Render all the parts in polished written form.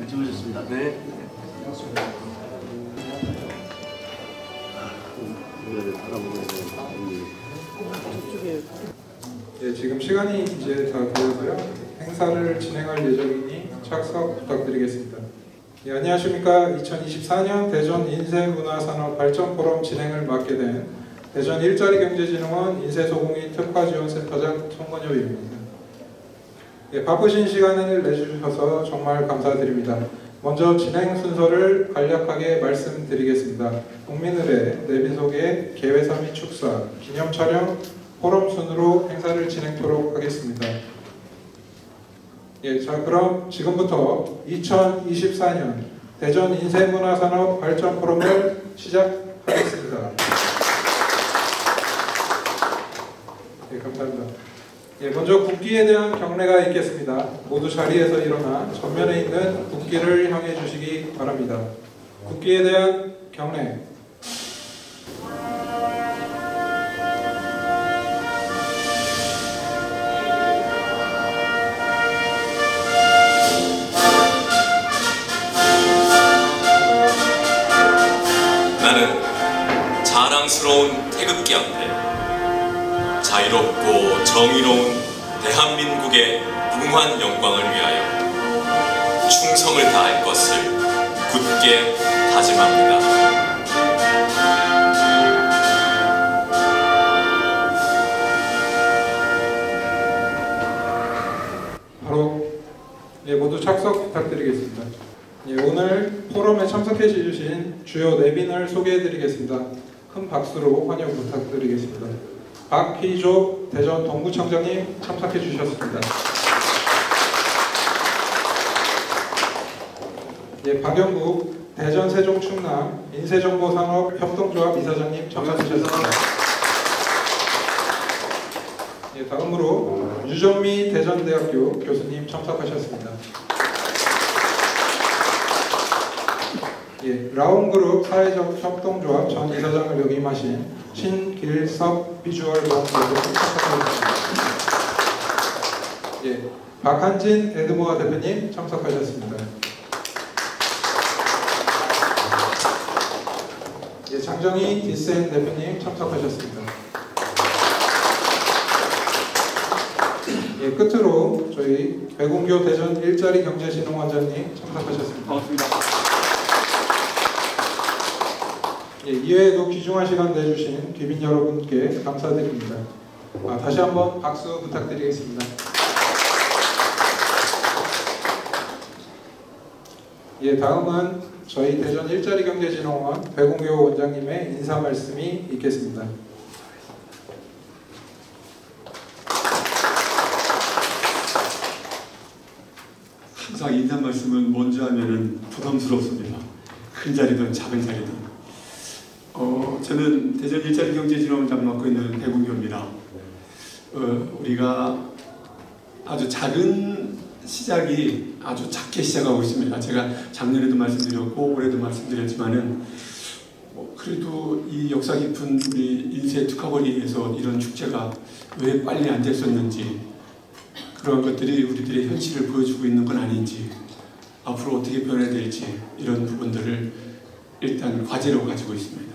수고하셨습니다. 네. 네, 지금 시간이 이제 다 되어서요. 행사를 진행할 예정이니 착석 부탁드리겠습니다. 네, 안녕하십니까. 2024년 대전 인쇄문화산업발전포럼 진행을 맡게 된 대전 일자리경제진흥원 인쇄소공인 특화지원센터장 송건엽입니다. 네, 바쁘신 시간을 내주셔서 정말 감사드립니다. 먼저 진행 순서를 간략하게 말씀드리겠습니다. 국민의례, 내빈소개, 개회사 및 축사, 기념촬영, 포럼 순으로 행사를 진행토록 하겠습니다. 예, 자 그럼 지금부터 2024년 대전 인쇄문화산업 발전 포럼을 시작하겠습니다. 예, 감사합니다. 예, 먼저 국기에 대한 경례가 있겠습니다. 모두 자리에서 일어나 전면에 있는 국기를 향해 주시기 바랍니다. 국기에 대한 경례. 나는 자랑스러운 태극기 앞에 자유롭고 정의로운 대한민국의 무궁한 영광을 위하여 충성을 다할 것을 굳게 다짐합니다. 바로 모두 착석 부탁드리겠습니다. 오늘 포럼에 참석해 주신 주요 내빈을 소개해 드리겠습니다. 큰 박수로 환영 부탁드리겠습니다. 박희조 대전 동구청장님 참석해 주셨습니다. 박영국 대전 세종 충남 인쇄정보산업 협동조합 이사장님 참석해 주셨습니다. 다음으로 유정미 대전대학교 교수님 참석하셨습니다. 라온그룹 사회적 협동조합 전 이사장을 역임하신 신길섭 비주얼공학부 참석하셨습니다. 박한진 에드모아 대표님 참석하셨습니다. 장정희 디센 대표님 참석하셨습니다. 끝으로 저희 백운교 대전 일자리경제진흥원장님 참석하셨습니다. 반갑습니다. 이외에도 귀중한 시간 내주신 귀빈 여러분께 감사드립니다. 다시 한번 박수 부탁드리겠습니다. 다음은 저희 대전 일자리경제진흥원 백운교 원장님의 인사 말씀이 있겠습니다. 항상 인사 말씀은 먼저 하면은 부담스럽습니다. 큰 자리든 작은 자리든. 저는 대전 일자리경제진흥원장 맡고 있는 백운교입니다. 우리가 아주 작은 시작이 아주 작게 시작하고 있습니다. 제가 작년에도 말씀드렸고 올해도 말씀드렸지만은 그래도 이 역사 깊은 우리 인쇄 특화거리에서 이런 축제가 왜 빨리 안 됐었는지, 그런 것들이 우리들의 현실을 보여주고 있는 건 아닌지, 앞으로 어떻게 변해야 될지, 이런 부분들을 일단 과제로 가지고 있습니다.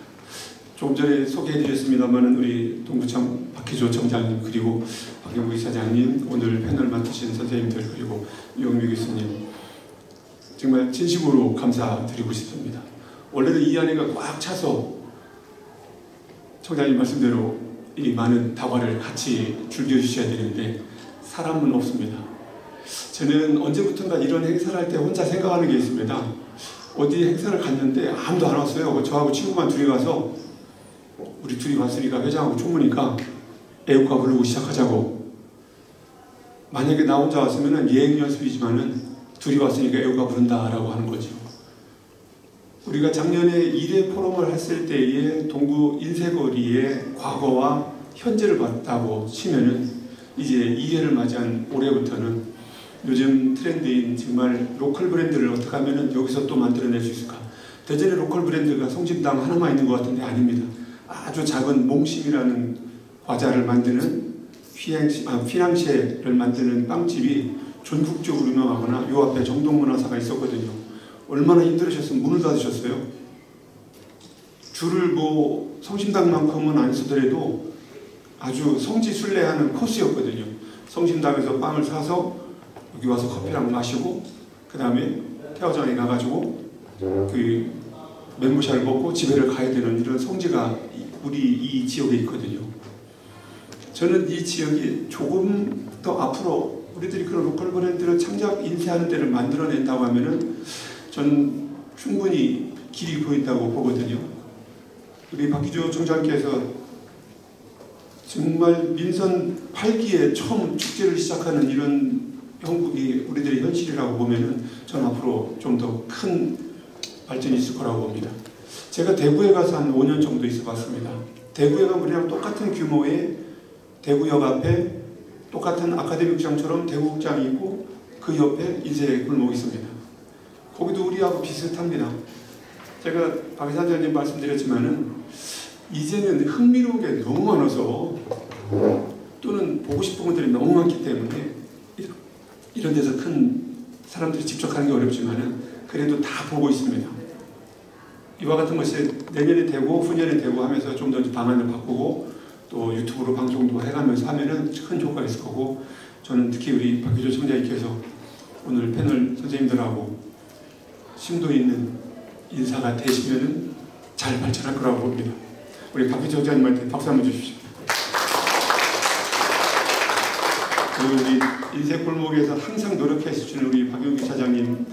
조금 전에 소개해드렸습니다만 우리 동구청 박희조 청장님, 그리고 박영국 이사장님, 오늘 패널 맡으신 선생님들, 그리고 유영미 교수님, 정말 진심으로 감사드리고 싶습니다. 원래도 이 안에가 꽉 차서 청장님 말씀대로 이 많은 다과를 같이 즐겨주셔야 되는데 사람은 없습니다. 저는 언제부턴가 이런 행사를 할 때 혼자 생각하는 게 있습니다. 어디 행사를 갔는데 아무도 안 왔어요. 저하고 친구만 둘이 가서 우리 둘이 왔으니까 회장하고 총무니까 애국가 부르고 시작하자고. 만약에 나 혼자 왔으면 예행 연습이지만은 둘이 왔으니까 애국가 부른다라고 하는 거죠. 우리가 작년에 1회 포럼을 했을 때에 동구 인쇄거리의 과거와 현재를 봤다고 치면은 이제 2회를 맞이한 올해부터는 요즘 트렌드인 정말 로컬 브랜드를 어떻게 하면은 여기서 또 만들어낼 수 있을까? 대전의 로컬 브랜드가 성심당 하나만 있는 것 같은데 아닙니다. 아주 작은 몽심이라는 과자를 만드는 휘낭시에를 만드는 빵집이 전국적으로 유명하거나 요 앞에 정동문화사가 있었거든요. 얼마나 힘들으셨으면 문을 닫으셨어요. 줄을 뭐 성심당만큼은 안 쓰더라도 아주 성지순례하는 코스였거든요. 성심당에서 빵을 사서 여기 와서 커피랑 마시고 그 다음에 태화장에 가가지고 그 멘보샤를 먹고 집에를 가야 되는 이런 성지가 우리 이 지역에 있거든요. 저는 이 지역이 조금 더 앞으로 우리들이 그런 로컬 브랜드를 창작 인쇄하는 데를 만들어낸다고 하면은 저는 충분히 길이 보인다고 보거든요. 우리 박기조 총장께서 정말 민선 8기에 처음 축제를 시작하는 이런 형국이 우리들의 현실이라고 보면은 전 앞으로 좀 더 큰 발전이 있을 거라고 봅니다. 제가 대구에 가서 한 5년 정도 있어 봤습니다. 대구에 가면 우리랑 똑같은 규모의 대구역 앞에 똑같은 아카데미극장처럼 대구극장이 있고 그 옆에 인쇄 골목이 있습니다. 거기도 우리하고 비슷합니다. 제가 박 이사장님 말씀드렸지만은 이제는 흥미로운 게 너무 많아서 또는 보고 싶은 것들이 너무 많기 때문에 이런 데서 큰 사람들이 직접 가는 게 어렵지만은 그래도 다 보고 있습니다. 이와 같은 것이 내년에 되고 후년에 되고 하면서 좀 더 방안을 바꾸고 또 유튜브로 방송도 해가면서 하면은 큰 효과가 있을 거고 저는 특히 우리 박기조 총장님께서 오늘 패널 선생님들하고 심도 있는 인사가 되시면은 잘 발전할 거라고 봅니다. 우리 박기조 총장님한테 박수 한번 주십시오. 그리고 우리 인쇄골목에서 항상 노력해 주시는 우리 박용기 차장님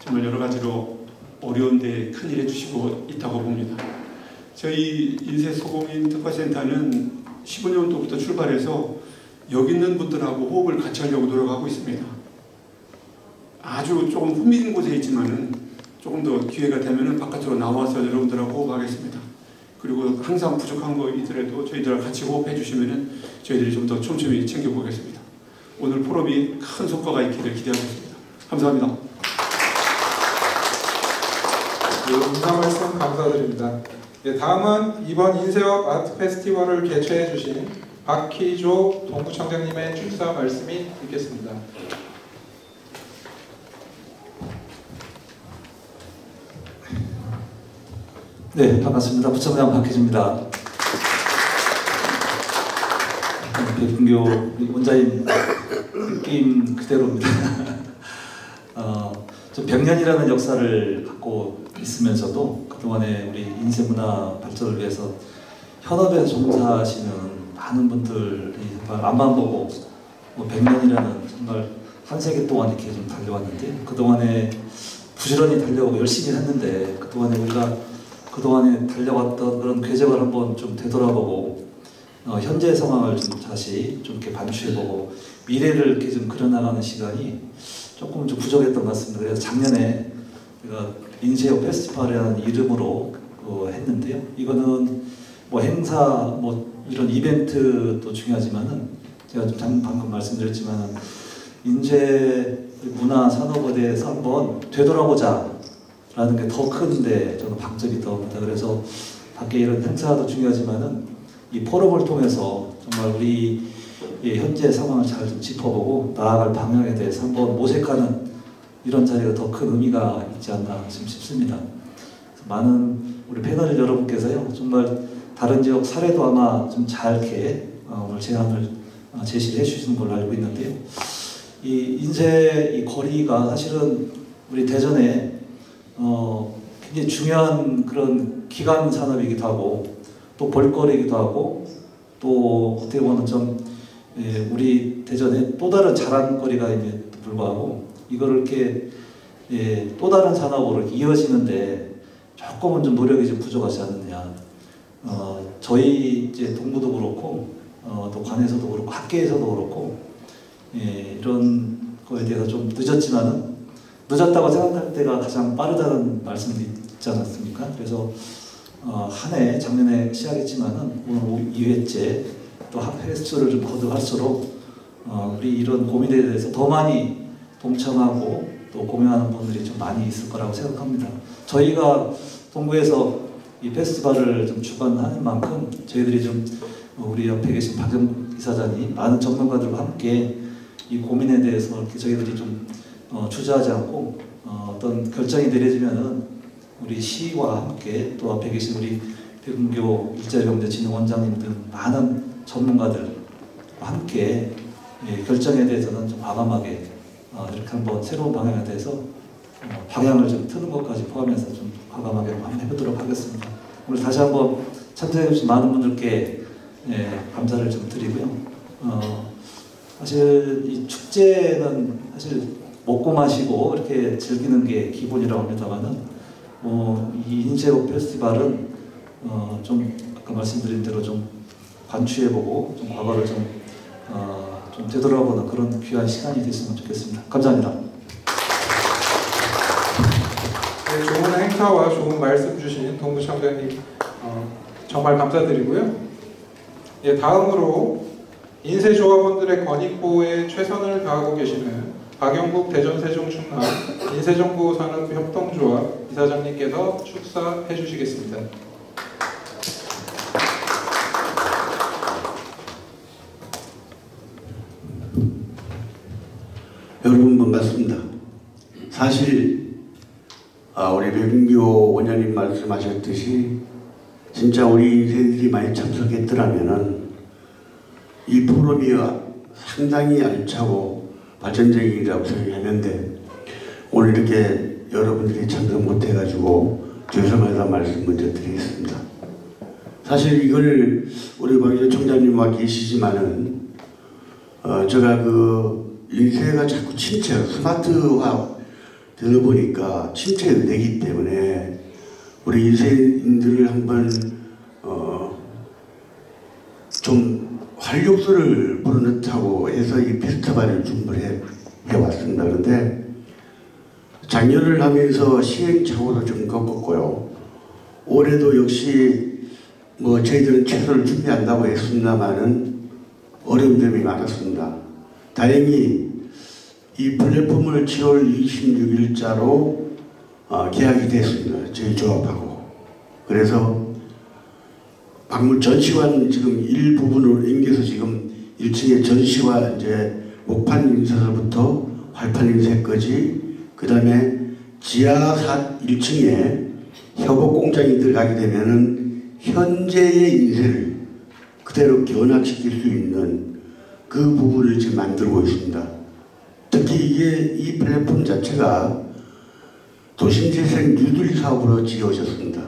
정말 여러 가지로 어려운데 큰일 해주시고 있다고 봅니다. 저희 인쇄소공인 특화센터는 15년도부터 출발해서 여기 있는 분들하고 호흡을 같이 하려고 노력하고 있습니다. 아주 조금 후미진 곳에 있지만은 조금 더 기회가 되면은 바깥으로 나와서 여러분들하고 호흡하겠습니다. 그리고 항상 부족한 거 있더라도 저희들하고 같이 호흡해 주시면은 저희들이 좀 더 촘촘히 챙겨보겠습니다. 오늘 포럼이 큰 성과가 있기를 기대하겠습니다. 감사합니다. 네, 인사 말씀 감사드립니다. 네, 다음은 이번 인쇄업 아트 페스티벌을 개최해 주신 박희조 동구청장님의 축사 말씀이 있겠습니다. 네, 반갑습니다. 부청장 박희주입니다. 배분교 원장님 느낌 그대로입니다. 좀 100년이라는 역사를 갖고 있으면서도 그동안에 우리 인쇄문화 발전을 위해서 현업에 종사하시는 많은 분들이 정말 앞만 보고 100년이라는 정말 한 세기 동안 이렇게 좀 달려왔는데 그동안에 부지런히 달려오고 열심히 했는데 그동안에 우리가 그동안에 달려왔던 그런 궤적을 한번 좀 되돌아보고 현재 상황을 좀 다시 좀 이렇게 반추해보고 미래를 이렇게 좀 그려나가는 시간이 조금 좀 부족했던 것 같습니다. 그래서 작년에 제가 인쇄업 페스티벌이라는 이름으로 했는데요. 이거는 뭐 행사 뭐 이런 이벤트도 중요하지만은 제가 좀 방금 말씀드렸지만은 인쇄 문화 산업에 대해서 한번 되돌아보자 라는 게 더 큰데 저는 방점이 더 옵니다. 그래서 밖에 이런 행사도 중요하지만은 이 포럼을 통해서 정말 우리 현재 상황을 잘 좀 짚어보고 나아갈 방향에 대해서 한번 모색하는 이런 자리가 더 큰 의미가 있지 않나 싶습니다. 많은 우리 패널 여러분께서요 정말 다른 지역 사례도 아마 좀 잘 이렇게 오늘 제안을 제시를 해주시는 걸로 알고 있는데요. 이 인쇄 이 거리가 사실은 우리 대전에 굉장히 중요한 그런 기간 산업이기도 하고 또 볼거리이기도 하고 또 어떻게 보면 좀 우리 대전에 또 다른 자랑거리가 불구하고 이거를 이렇게 또 다른 산업으로 이어지는데 조금은 좀 노력이 좀 부족하지 않느냐. 저희 이제 동부도 그렇고 또 관에서도 그렇고 학계에서도 그렇고 이런 거에 대해서 좀 늦었지만은 늦었다고 생각할 때가 가장 빠르다는 말씀이 있지 않았습니까? 그래서 한 해 작년에 시작했지만은 오늘 2회째 또 횟수를 좀 거듭할수록 우리 이런 고민에 대해서 더 많이 동참하고 또 공유하는 분들이 좀 많이 있을 거라고 생각합니다. 저희가 동구에서 이 페스티벌을 좀 주관하는 만큼 저희들이 좀 우리 옆에 계신 박영국 이사장이 많은 전문가들과 함께 이 고민에 대해서 이렇게 저희들이 좀 주저하지 않고 어떤 결정이 내려지면은 우리 시와 함께 또 앞에 계신 우리 대금교 일자리경제진흥원장님 등 많은 전문가들과 함께 결정에 대해서는 좀 과감하게 이렇게 한번 새로운 방향에 대해서 방향을 좀 트는 것까지 포함해서 좀 과감하게 한번 해보도록 하겠습니다. 오늘 다시 한번 참석해 주신 많은 분들께 감사를 좀 드리고요. 사실 이 축제는 사실 먹고 마시고 이렇게 즐기는 게 기본이라고 합니다만은 이 인쇄업 페스티벌은 좀 아까 말씀드린 대로 좀 관추해보고 좀 과거를 좀 되돌아보는 그런 귀한 시간이 됐으면 좋겠습니다. 감사합니다. 네, 좋은 행사와 좋은 말씀 주신 동부청장님 정말 감사드리고요. 예, 다음으로 인쇄조합원들의 권익보호에 최선을 다하고 계시는 박영국 대전세종충남 인쇄정보산업협동조합 이사장님께서 축사해 주시겠습니다. 여러분 반갑습니다. 사실 우리 백은교 원장님 말씀하셨듯이 진짜 우리 인쇄들이 많이 참석했더라면은 이 포럼이 상당히 알차고 발전적이라고 생각했는데 오늘 이렇게 여러분들이 참석 못해가지고 죄송하다는 말씀 먼저 드리겠습니다. 사실 이걸 우리 박영국 총장님과 계시지만은 제가 인쇄가 자꾸 스마트화 되다 보니까 침체가 되기 때문에 우리 인쇄인들을 한번 좀 활력소를 불어넣자고 해서 이 페스티벌을 준비를 해왔습니다. 그런데 작년을 하면서 시행착오도 좀 겪었고요. 올해도 역시 저희들은 최선을 준비한다고 했습니다만은 어려운 점이 많았습니다. 다행히 이 플랫폼을 7월 26일자로 계약이 됐습니다. 저희 조합하고. 그래서 박물 전시관 지금 일부분으로 옮겨서 지금 1층에 전시와 이제 목판 인쇄서부터 활판 인쇄까지 그 다음에 지하 1층에 협업 공장이 들어가게 되면은 현재의 인쇄를 그대로 견학시킬 수 있는 그 부분을 지금 만들고 있습니다. 특히 이 플랫폼 자체가 도심재생 뉴딜 사업으로 지어졌습니다.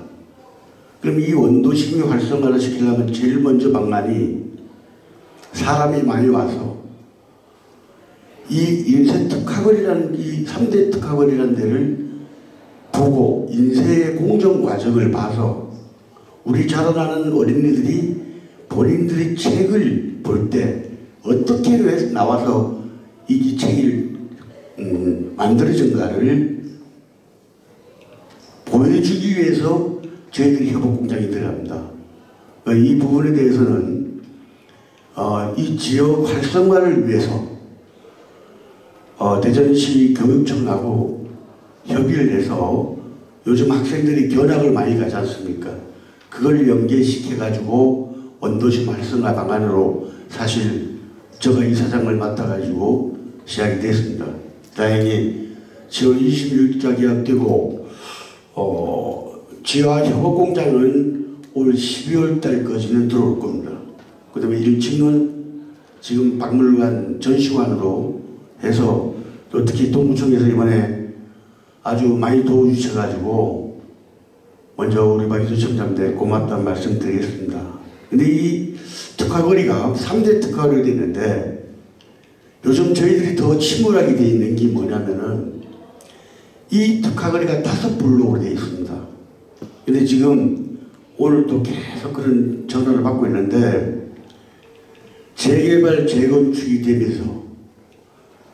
그럼 이 원도심이 활성화를 시키려면 제일 먼저 방안이 사람이 많이 와서 이 인쇄 특화거리라는 이 3대 특화거리라는 데를 보고 인쇄의 공정 과정을 봐서 우리 자라나는 어린이들이 본인들이 책을 볼 때 어떻게 나와서 이 책을 만들어진가를 보여주기 위해서 저희들이 협업공장이 들어갑니다. 이 부분에 대해서는 이 지역 활성화를 위해서 대전시 교육청하고 협의를 해서 요즘 학생들이 견학을 많이 가지 않습니까? 그걸 연계시켜가지고 원도심 활성화 방안으로 사실 제가 이사장을 맡아가지고 시작이 됐습니다. 다행히 7월 26일자 계약되고 지하 협업공장은 올 12월 달까지는 들어올 겁니다. 그 다음에 1층은 지금 박물관 전시관으로 해서 또 특히 동구청에서 이번에 아주 많이 도와주셔가지고 먼저 우리 박희수 청장한테 고맙다는 말씀 드리겠습니다. 근데 이 특화거리가 3대 특화거리가 있는데 요즘 저희들이 더 침울하게 되어 있는 게 뭐냐면은 이 특화거리가 5블록으로 되어 있습니다. 근데 지금 오늘도 계속 그런 전화를 받고 있는데 재개발 재건축이 되면서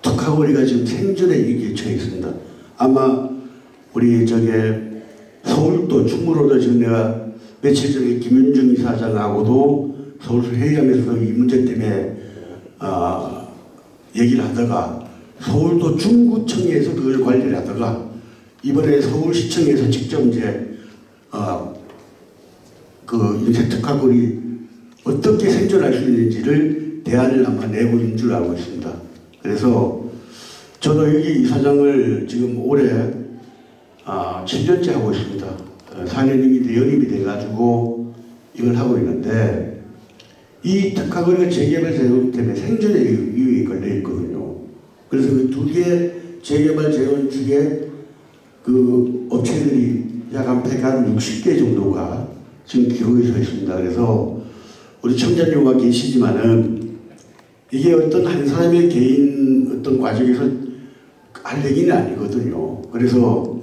특화거리가 지금 생존에 위기에 처해 있습니다. 아마 우리 서울도 충무로도 지금 내가 며칠 전에 김윤중 이사장하고도 서울시 회의하면서 이 문제 때문에 얘기를 하다가 서울도 중구청에서 그걸 관리를 하다가 이번에 서울시청에서 직접 이제 그 인쇄 특화물이 어떻게 생존할 수 있는지를 대안을 아마 내고 있는 줄 알고 있습니다. 그래서 저도 여기 이사장을 지금 올해 7년째 하고 있습니다. 4년이 연임이 돼가지고 이걸 하고 있는데 이 특화거리가 재개발 재원 때문에 생존의 위기에 걸려 있거든요. 그래서 그 두 개 재개발 재건축에 그 업체들이 약 한 160개 정도가 지금 기록이 서 있습니다. 그래서 우리 청장님과 계시지만은 이게 어떤 한 사람의 개인 어떤 과정에서 할 얘기는 아니거든요. 그래서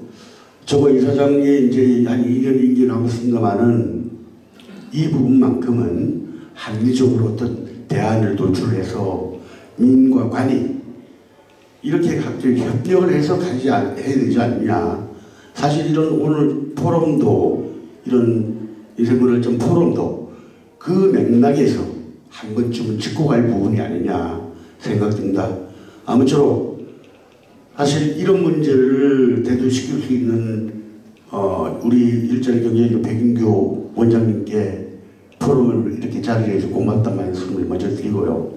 저거 이사장이 이제 한 2년 임기 남았습니다만은 이 부분만큼은 합리적으로 어떤 대안을 도출해서 민과 관이 이렇게 각종 협력을 해서 해야 되지 않느냐. 사실 이런 오늘 포럼도 이런 인쇄문화점 포럼도 그 맥락에서 한 번쯤은 짚고 갈 부분이 아니냐 생각됩니다. 아무쪼록 사실 이런 문제를 대두시킬 수 있는 우리 일자리 경제의 백인교 원장님께 포럼을 이렇게 자리에 해서 고맙다는 말씀을 먼저 드리고요.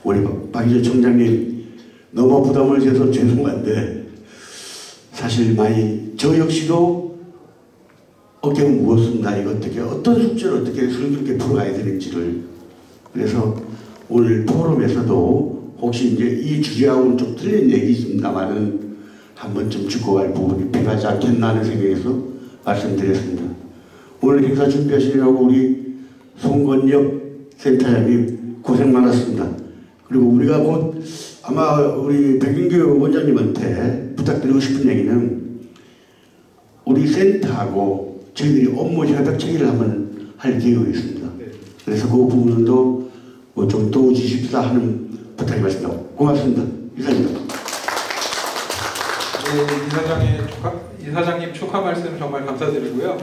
우리 박희조 청장님 너무 부담을 줘서 죄송한데 사실 많이 저 역시도 어깨가 무겁습니다. 이거 어떤 숙제를 어떻게 슬기롭게 풀어가야 되는지를. 그래서 오늘 포럼에서도 혹시 이제 이 주제하고는 좀 틀린 얘기입니다만은 한 번쯤 짚고 갈 부분이 필요하지 않겠나 하는 생각에서 말씀드렸습니다. 오늘 행사 준비하시려고 우리 송건엽 센터장님 고생 많았습니다. 그리고 우리가 곧 아마 우리 백인교 원장님한테 부탁드리고 싶은 얘기는 우리 센터하고 저희들이 업무 협약 체계를 한번 할 계획이 있습니다. 그래서 그 부분도 뭐 좀 도와주십사 하는 부탁이 말씀드립니다. 고맙습니다. 이사입니다. 네, 이사장님 축하 말씀 정말 감사드리고요.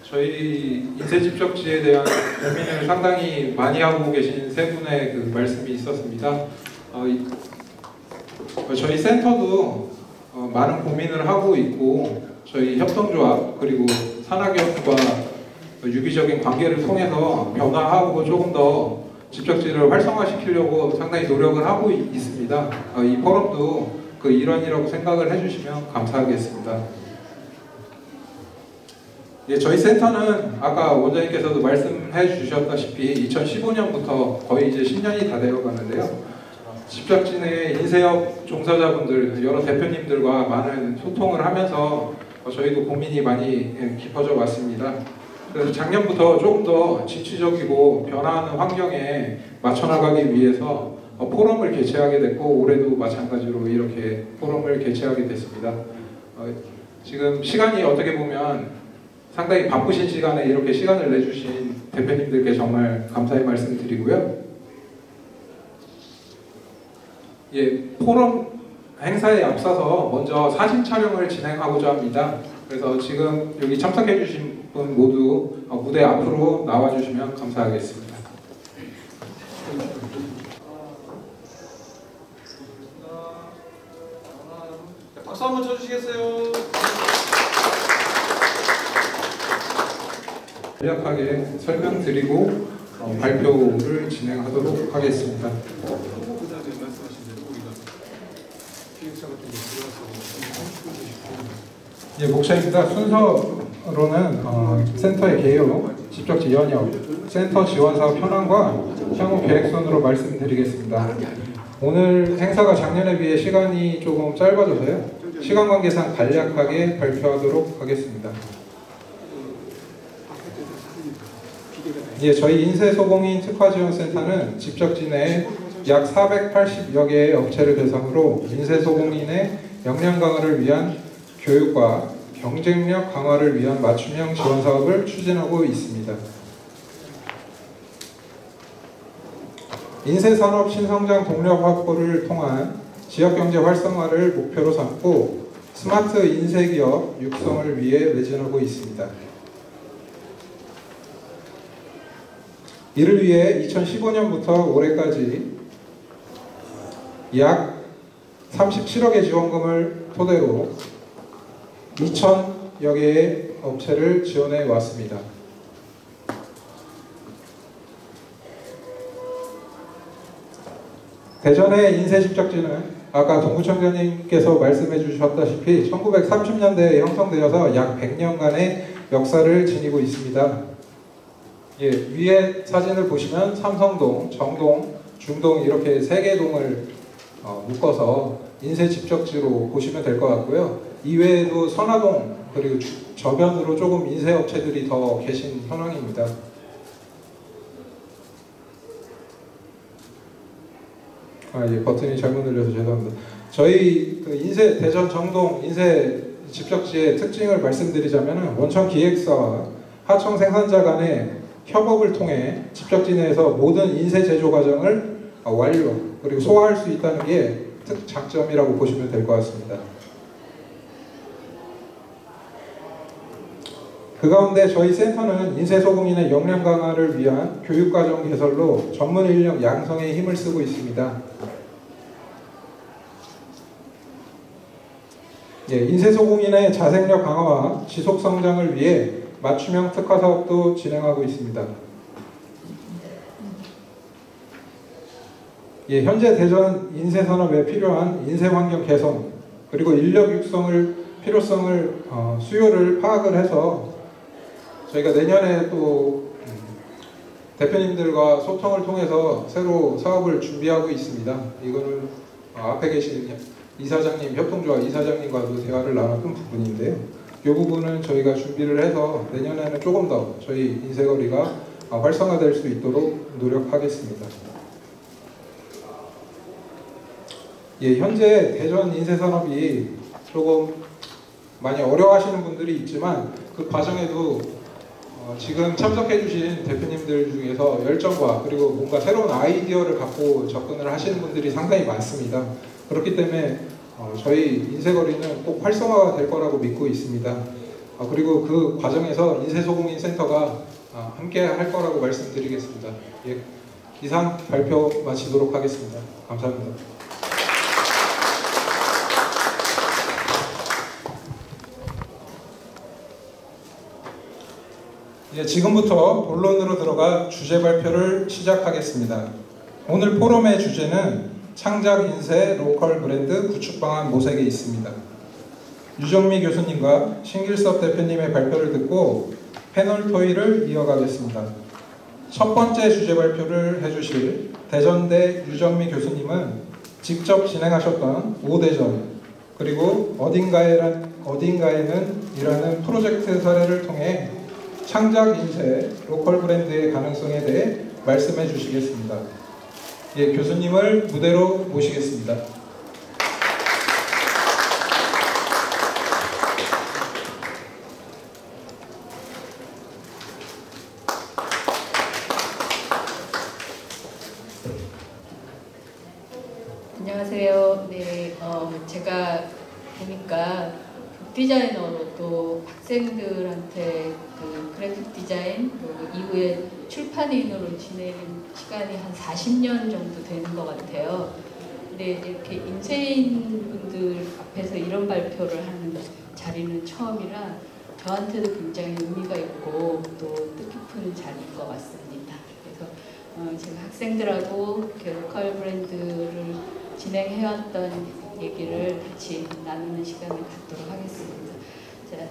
저희 인쇄집적지에 대한 고민을 상당히 많이 하고 계신 세 분의 그 말씀이 있었습니다. 저희 센터도 많은 고민을 하고 있고 저희 협동조합 그리고 산학협과 유기적인 관계를 통해서 변화하고 조금 더 집적지를 활성화시키려고 상당히 노력을 하고 있습니다. 이 포럼도 그 일환이라고 생각을 해주시면 감사하겠습니다. 예, 저희 센터는 아까 원장님께서도 말씀해 주셨다시피 2015년부터 거의 이제 10년이 다 되어 가는데요. 집적지 내 인쇄업 종사자분들, 여러 대표님들과 많은 소통을 하면서 저희도 고민이 많이 깊어져 왔습니다. 그래서 작년부터 조금 더 진취적이고 변화하는 환경에 맞춰 나가기 위해서 포럼을 개최하게 됐고 올해도 마찬가지로 이렇게 포럼을 개최하게 됐습니다. 지금 시간이 어떻게 보면 상당히 바쁘신 시간에 이렇게 시간을 내주신 대표님들께 정말 감사의 말씀 드리고요. 예, 포럼 행사에 앞서서 먼저 사진 촬영을 진행하고자 합니다. 그래서 지금 여기 참석해 주신 분 모두 무대 앞으로 나와주시면 감사하겠습니다. 박수 한번 쳐주시겠어요? 간략하게 설명드리고 발표를 진행하도록 하겠습니다. 예, 목차입니다. 순서로는 센터의 개요, 집적지 연협, 센터 지원사업 현황과 향후 계획선으로 말씀드리겠습니다. 오늘 행사가 작년에 비해 시간이 조금 짧아져서요. 시간 관계상 간략하게 발표하도록 하겠습니다. 예, 저희 인쇄소공인 특화지원센터는 집적지 내에 약 480여 개의 업체를 대상으로 인쇄소공인의 역량 강화를 위한 교육과 경쟁력 강화를 위한 맞춤형 지원 사업을 추진하고 있습니다. 인쇄산업 신성장 동력 확보를 통한 지역경제 활성화를 목표로 삼고 스마트 인쇄기업 육성을 위해 매진하고 있습니다. 이를 위해 2015년부터 올해까지 약 37억의 지원금을 토대로 2,000여 개의 업체를 지원해 왔습니다. 대전의 인쇄집적지는 아까 동구청장님께서 말씀해 주셨다시피 1930년대에 형성되어서 약 100년간의 역사를 지니고 있습니다. 예, 위에 사진을 보시면 삼성동, 정동, 중동 이렇게 3개 동을 묶어서 인쇄집적지로 보시면 될 것 같고요. 이외에도 선화동 그리고 저변으로 조금 인쇄업체들이 더 계신 현황입니다. 예, 버튼이 잘못 눌려서 죄송합니다. 저희 인쇄 대전 정동 인쇄 집적지의 특징을 말씀드리자면 원청 기획사와 하청 생산자 간의 협업을 통해 집적지 내에서 모든 인쇄 제조 과정을 완료 그리고 소화할 수 있다는 게 특장점이라고 보시면 될 것 같습니다. 그 가운데 저희 센터는 인쇄소공인의 역량 강화를 위한 교육과정 개설로 전문 인력 양성에 힘을 쓰고 있습니다. 예, 인쇄소공인의 자생력 강화와 지속성장을 위해 맞춤형 특화 사업도 진행하고 있습니다. 예, 현재 대전 인쇄산업에 필요한 인쇄환경 개선 그리고 인력 육성을 필요성을 수요를 파악을 해서 저희가 내년에 또 대표님들과 소통을 통해서 새로 사업을 준비하고 있습니다. 이거는 앞에 계신 이사장님, 협동조합 이사장님과도 대화를 나눴던 부분인데요. 이 부분은 저희가 준비를 해서 내년에는 조금 더 저희 인쇄거리가 활성화될 수 있도록 노력하겠습니다. 예, 현재 대전 인쇄산업이 조금 많이 어려워하시는 분들이 있지만 그 과정에도 지금 참석해주신 대표님들 중에서 열정과 그리고 뭔가 새로운 아이디어를 갖고 접근을 하시는 분들이 상당히 많습니다. 그렇기 때문에 저희 인쇄거리는 꼭 활성화가 될 거라고 믿고 있습니다. 그리고 그 과정에서 인쇄소공인 센터가 함께 할 거라고 말씀드리겠습니다. 예, 이상 발표 마치도록 하겠습니다. 감사합니다. 예, 지금부터 본론으로 들어가 주제 발표를 시작하겠습니다. 오늘 포럼의 주제는 창작 인쇄 로컬 브랜드 구축 방안 모색에 있습니다. 유정미 교수님과 신길섭 대표님의 발표를 듣고 패널 토의를 이어가겠습니다. 첫 번째 주제 발표를 해주실 대전대 유정미 교수님은 직접 진행하셨던 5대전 그리고 어딘가에는 이라는 프로젝트 사례를 통해 창작 인쇄 로컬 브랜드의 가능성에 대해 말씀해 주시겠습니다. 예, 교수님을 무대로 모시겠습니다. 안녕하세요. 네, 제가 보니까 디자이너로 또 학생들한테 그 그래픽 디자인 그리고 이후에 출판인으로 지내는 시간이 한 40년 정도 되는 것 같아요. 근데 이렇게 인쇄인 분들 앞에서 이런 발표를 하는 자리는 처음이라 저한테도 굉장히 의미가 있고 또 뜻깊은 자리인 것 같습니다. 그래서 제가 학생들하고 이렇게 로컬 브랜드를 진행해왔던 얘기를 같이 나누는 시간을 갖도록 하겠습니다. 자,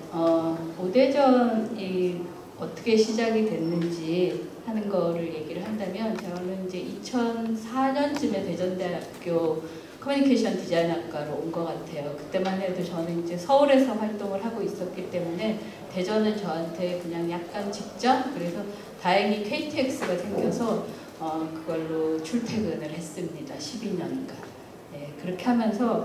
5대전이 어떻게 시작이 됐는지 하는 거를 얘기를 한다면 저는 이제 2004년쯤에 대전대학교 커뮤니케이션 디자인학과로 온 것 같아요. 그때만 해도 저는 이제 서울에서 활동을 하고 있었기 때문에 대전은 저한테 그냥 약간 직전, 그래서 다행히 KTX가 생겨서 그걸로 출퇴근을 했습니다. 12년간. 네, 그렇게 하면서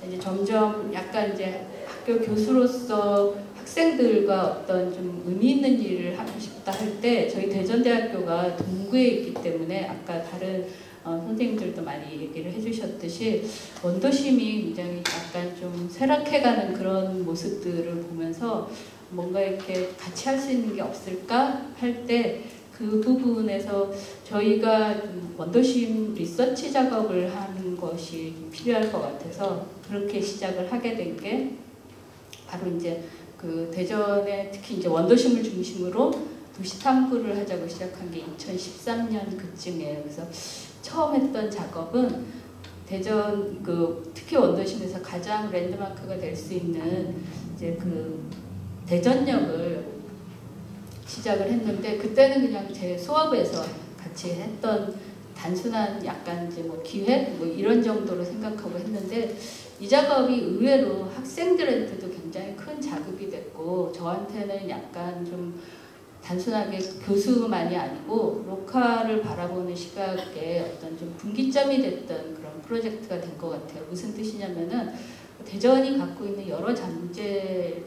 이제 점점 약간 이제 학교 교수로서 학생들과 어떤 좀 의미 있는 일을 하고 싶다 할 때 저희 대전대학교가 동구에 있기 때문에 아까 다른 선생님들도 많이 얘기를 해주셨듯이 원도심이 굉장히 약간 좀 쇠락해가는 그런 모습들을 보면서 뭔가 이렇게 같이 할 수 있는 게 없을까 할 때 그 부분에서 저희가 원도심 리서치 작업을 하는 것이 필요할 것 같아서 그렇게 시작을 하게 된 게 바로 이제 그 대전에 특히 이제 원도심을 중심으로 도시 탐구를 하자고 시작한 게 2013년 그쯤이에요. 그래서 처음 했던 작업은 대전 그 특히 원도심에서 가장 랜드마크가 될 수 있는 이제 그 대전역을 시작을 했는데 그때는 그냥 제 수업에서 같이 했던 단순한 약간 이제 뭐 기획 뭐 이런 정도로 생각하고 했는데 이 작업이 의외로 학생들한테도 굉장히 큰 자극이 됐고 저한테는 약간 좀 단순하게 교수만이 아니고 로컬을 바라보는 시각에 어떤 좀 분기점이 됐던 그런 프로젝트가 된 것 같아요. 무슨 뜻이냐면은 대전이 갖고 있는 여러 잠재력을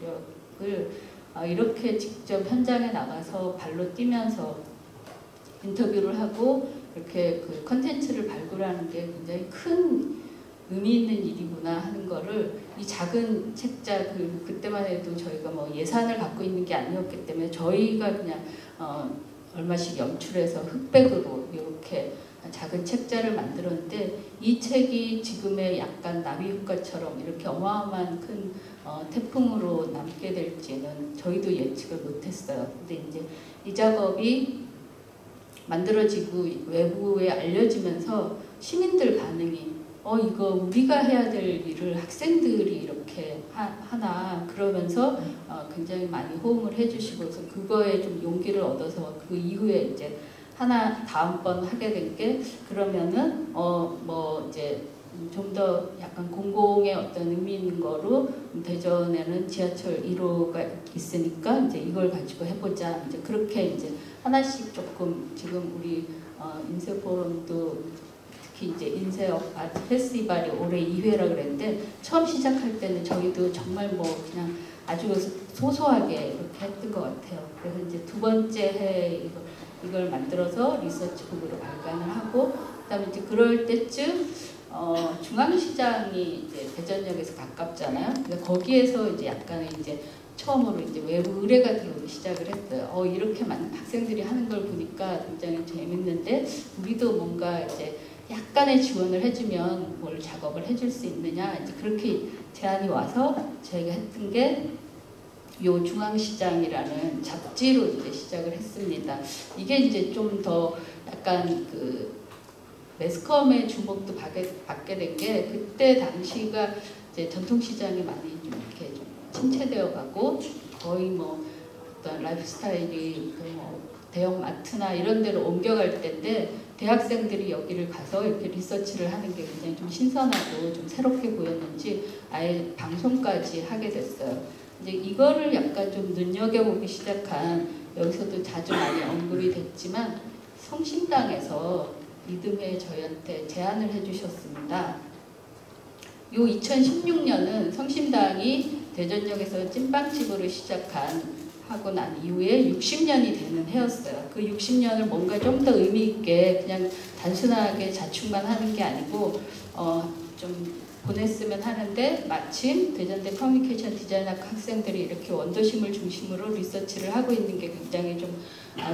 이렇게 직접 현장에 나가서 발로 뛰면서 인터뷰를 하고 이렇게 그 컨텐츠를 발굴하는 게 굉장히 큰 의미 있는 일이구나 하는 거를 이 작은 책자 그때만 해도 저희가 뭐 예산을 갖고 있는 게 아니었기 때문에 저희가 그냥 얼마씩 연출해서 흑백으로 이렇게 작은 책자를 만들었는데 이 책이 지금의 약간 나비 효과처럼 이렇게 어마어마한 큰 태풍으로 남게 될지는 저희도 예측을 못했어요. 근데 이제 이 작업이 만들어지고 외부에 알려지면서 시민들 반응이 이거 우리가 해야 될 일을 학생들이 이렇게 하나 그러면서 굉장히 많이 호응을 해주시고 그래서 그거에 좀 용기를 얻어서 그 이후에 이제 하나 다음번 하게 된 게 그러면은 뭐 이제 좀 더 약간 공공의 어떤 의미 있는 거로 대전에는 지하철 1호가 있으니까 이제 이걸 가지고 해보자 이제 그렇게 이제 하나씩 조금 지금 우리 인쇄 포럼도 특히 이제 인쇄업 아트 페스티벌이 올해 2회라 그랬는데 처음 시작할 때는 저희도 정말 뭐 그냥 아주 소소하게 이렇게 했던 것 같아요. 그래서 이제 두 번째 해 이걸 만들어서 리서치북으로 발간을 하고 그다음에 이제 그럴 때쯤 중앙시장이 이제 대전역에서 가깝잖아요. 근데 거기에서 이제 약간의 이제 처음으로 이제 외부 의뢰가 들어오기 시작을 했어요. 이렇게 많은 학생들이 하는 걸 보니까 굉장히 재밌는데 우리도 뭔가 이제 약간의 지원을 해주면 뭘 작업을 해줄 수 있느냐 이제 그렇게 제안이 와서 저희가 했던 게 요 중앙시장이라는 잡지로 이제 시작을 했습니다. 이게 이제 좀 더 약간 그 매스컴의 주목도 받게 된 게 그때 당시가 이제 전통시장이 많이 좀 이렇게 좀 침체되어 가고 거의 뭐 어떤 라이프 스타일이 뭐 대형 마트나 이런 데로 옮겨갈 때인데 대학생들이 여기를 가서 이렇게 리서치를 하는 게 굉장히 좀 신선하고 좀 새롭게 보였는지 아예 방송까지 하게 됐어요. 이제 이거를 약간 좀 눈여겨보기 시작한 여기서도 자주 많이 언급이 됐지만 성심당에서 이듬해 저희한테 제안을 해주셨습니다. 요 2016년은 성심당이 대전역에서 찐빵집으로 하고 난 이후에 60년이 되는 해였어요. 그 60년을 뭔가 좀 더 의미 있게 그냥 단순하게 자축만 하는 게 아니고 좀 보냈으면 하는데 마침 대전대 커뮤니케이션 디자인학과 학생들이 이렇게 원도심을 중심으로 리서치를 하고 있는 게 굉장히 좀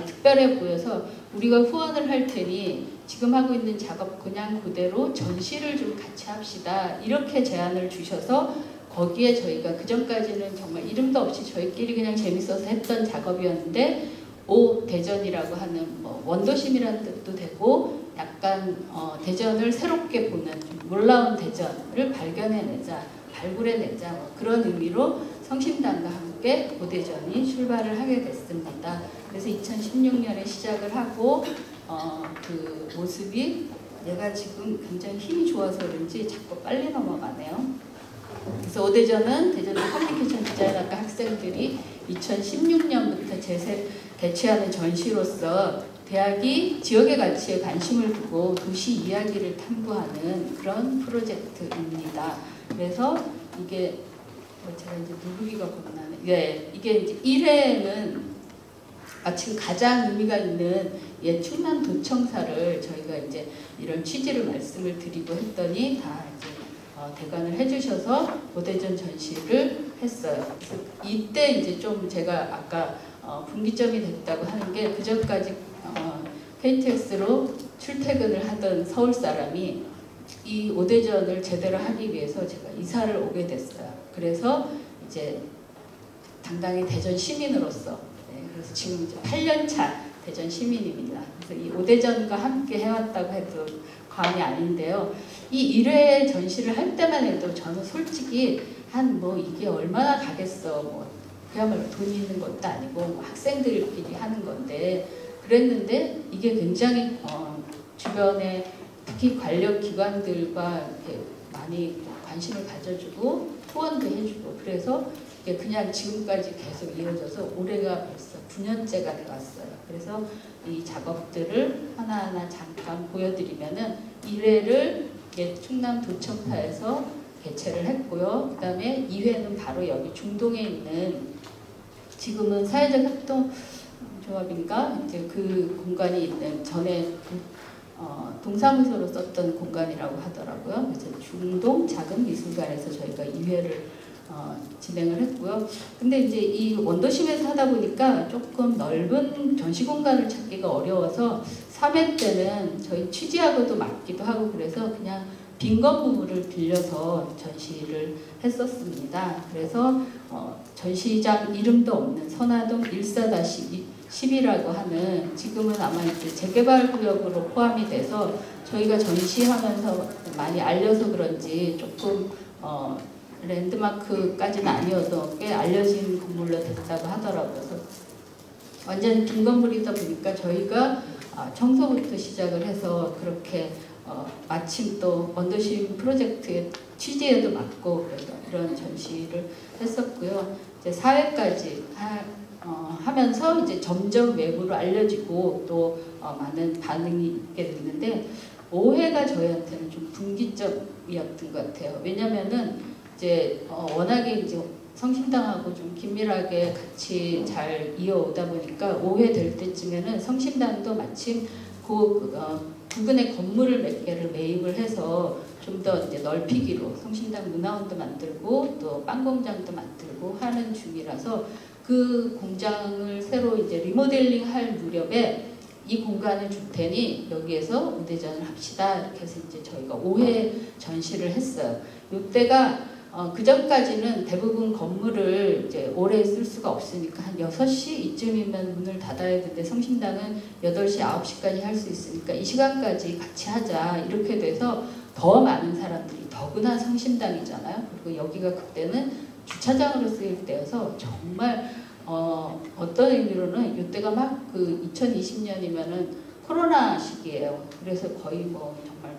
특별해 보여서 우리가 후원을 할 테니 지금 하고 있는 작업 그냥 그대로 전시를 좀 같이 합시다 이렇게 제안을 주셔서 거기에 저희가 그전까지는 정말 이름도 없이 저희끼리 그냥 재밌어서 했던 작업이었는데 대전이라고 하는 뭐 원도심이라는 뜻도 되고 약간 대전을 새롭게 보는 좀 놀라운 대전을 발견해내자 발굴해내자 뭐 그런 의미로 성심당과 함께 고대전이 출발을 하게 됐습니다. 그래서 2016년에 시작을 하고 그 모습이 얘가 지금 굉장히 힘이 좋아서 그런지 자꾸 빨리 넘어가네요. 그래서 오대전은 대전 커뮤니케이션 디자인학과 학생들이 2016년부터 개최하는 전시로서 대학이 지역의 가치에 관심을 두고 도시 이야기를 탐구하는 그런 프로젝트입니다. 그래서 이게 제가 이제 누르기가 겁나네. 네, 이게 이제 1회는 마침 가장 의미가 있는 충남도청사를 저희가 이제 이런 취지를 말씀을 드리고 했더니 다 이제 대관을 해주셔서 오대전 전시를 했어요. 그래서 이때 이제 좀 제가 아까 분기점이 됐다고 하는 게 그전까지 KTX로 출퇴근을 하던 서울 사람이 이 오대전을 제대로 하기 위해서 제가 이사를 오게 됐어요. 그래서 이제 당당히 대전 시민으로서 그래서 지금 이제 8년차 대전 시민입니다. 그래서 이 오대전과 함께 해왔다고 해도 과언이 아닌데요. 이 1회 전시를 할 때만 해도 저는 솔직히 한 뭐 이게 얼마나 가겠어. 뭐 그야말로 돈이 있는 것도 아니고 뭐 학생들끼리 하는 건데 그랬는데 이게 굉장히 주변에 특히 관력 기관들과 이렇게 많이 관심을 가져주고 후원도 해주고 그래서 이게 그냥 지금까지 계속 이어져서 올해가 벌써 9년째가 되었어요. 그래서 이 작업들을 하나하나 잠깐 보여드리면은 1회를 충남도청사에서 개최를 했고요. 그 다음에 2회는 바로 여기 중동에 있는 지금은 사회적 협동 조합인가 이제 그 공간이 있는 전에 동사무소로 썼던 공간이라고 하더라고요. 그래서 중동 작은 미술관에서 저희가 2회를 진행을 했고요. 근데 이제 이 원도심에서 하다 보니까 조금 넓은 전시 공간을 찾기가 어려워서 3회 때는 저희 취지하고도 맞기도 하고 그래서 그냥 빈 건물을 빌려서 전시를 했었습니다. 그래서 전시장 이름도 없는 선화동 14-10이라고 하는 지금은 아마 이제 재개발 구역으로 포함이 돼서 저희가 전시하면서 많이 알려서 그런지 조금 랜드마크까지는 아니어도 꽤 알려진 건물로 됐다고 하더라고요. 그래서 완전 빈 건물이다 보니까 저희가 청소부터 시작을 해서 그렇게 마침 또 원더심 프로젝트의 취지에도 맞고 그래서 이런 전시를 했었고요. 이제 4회까지 하면서 이제 점점 외부로 알려지고 또 많은 반응이 있게 됐는데 5회가 저희한테는 좀 분기점이었던 것 같아요. 왜냐면은 이제 워낙에 이제 성심당하고 좀 긴밀하게 같이 잘 이어오다 보니까 5회 될 때쯤에는 성심당도 마침 부근에 건물을 몇 개를 매입을 해서 좀 더 이제 넓히기로 성심당 문화원도 만들고 또 빵공장도 만들고 하는 중이라서 그 공장을 새로 이제 리모델링 할 무렵에 이 공간을 줄 테니 여기에서 오대전을 합시다. 이렇게 해서 이제 저희가 5회 전시를 했어요. 이때가 그 전까지는 대부분 건물을 이제 오래 쓸 수가 없으니까 한 6시 이쯤이면 문을 닫아야 되는데 성심당은 8시, 9시까지 할 수 있으니까 이 시간까지 같이 하자 이렇게 돼서 더 많은 사람들이 더구나 성심당이잖아요. 그리고 여기가 그때는 주차장으로 쓰일 때여서 정말 어떤 의미로는 이때가 막 그 2020년이면은 코로나 시기예요. 그래서 거의 뭐 정말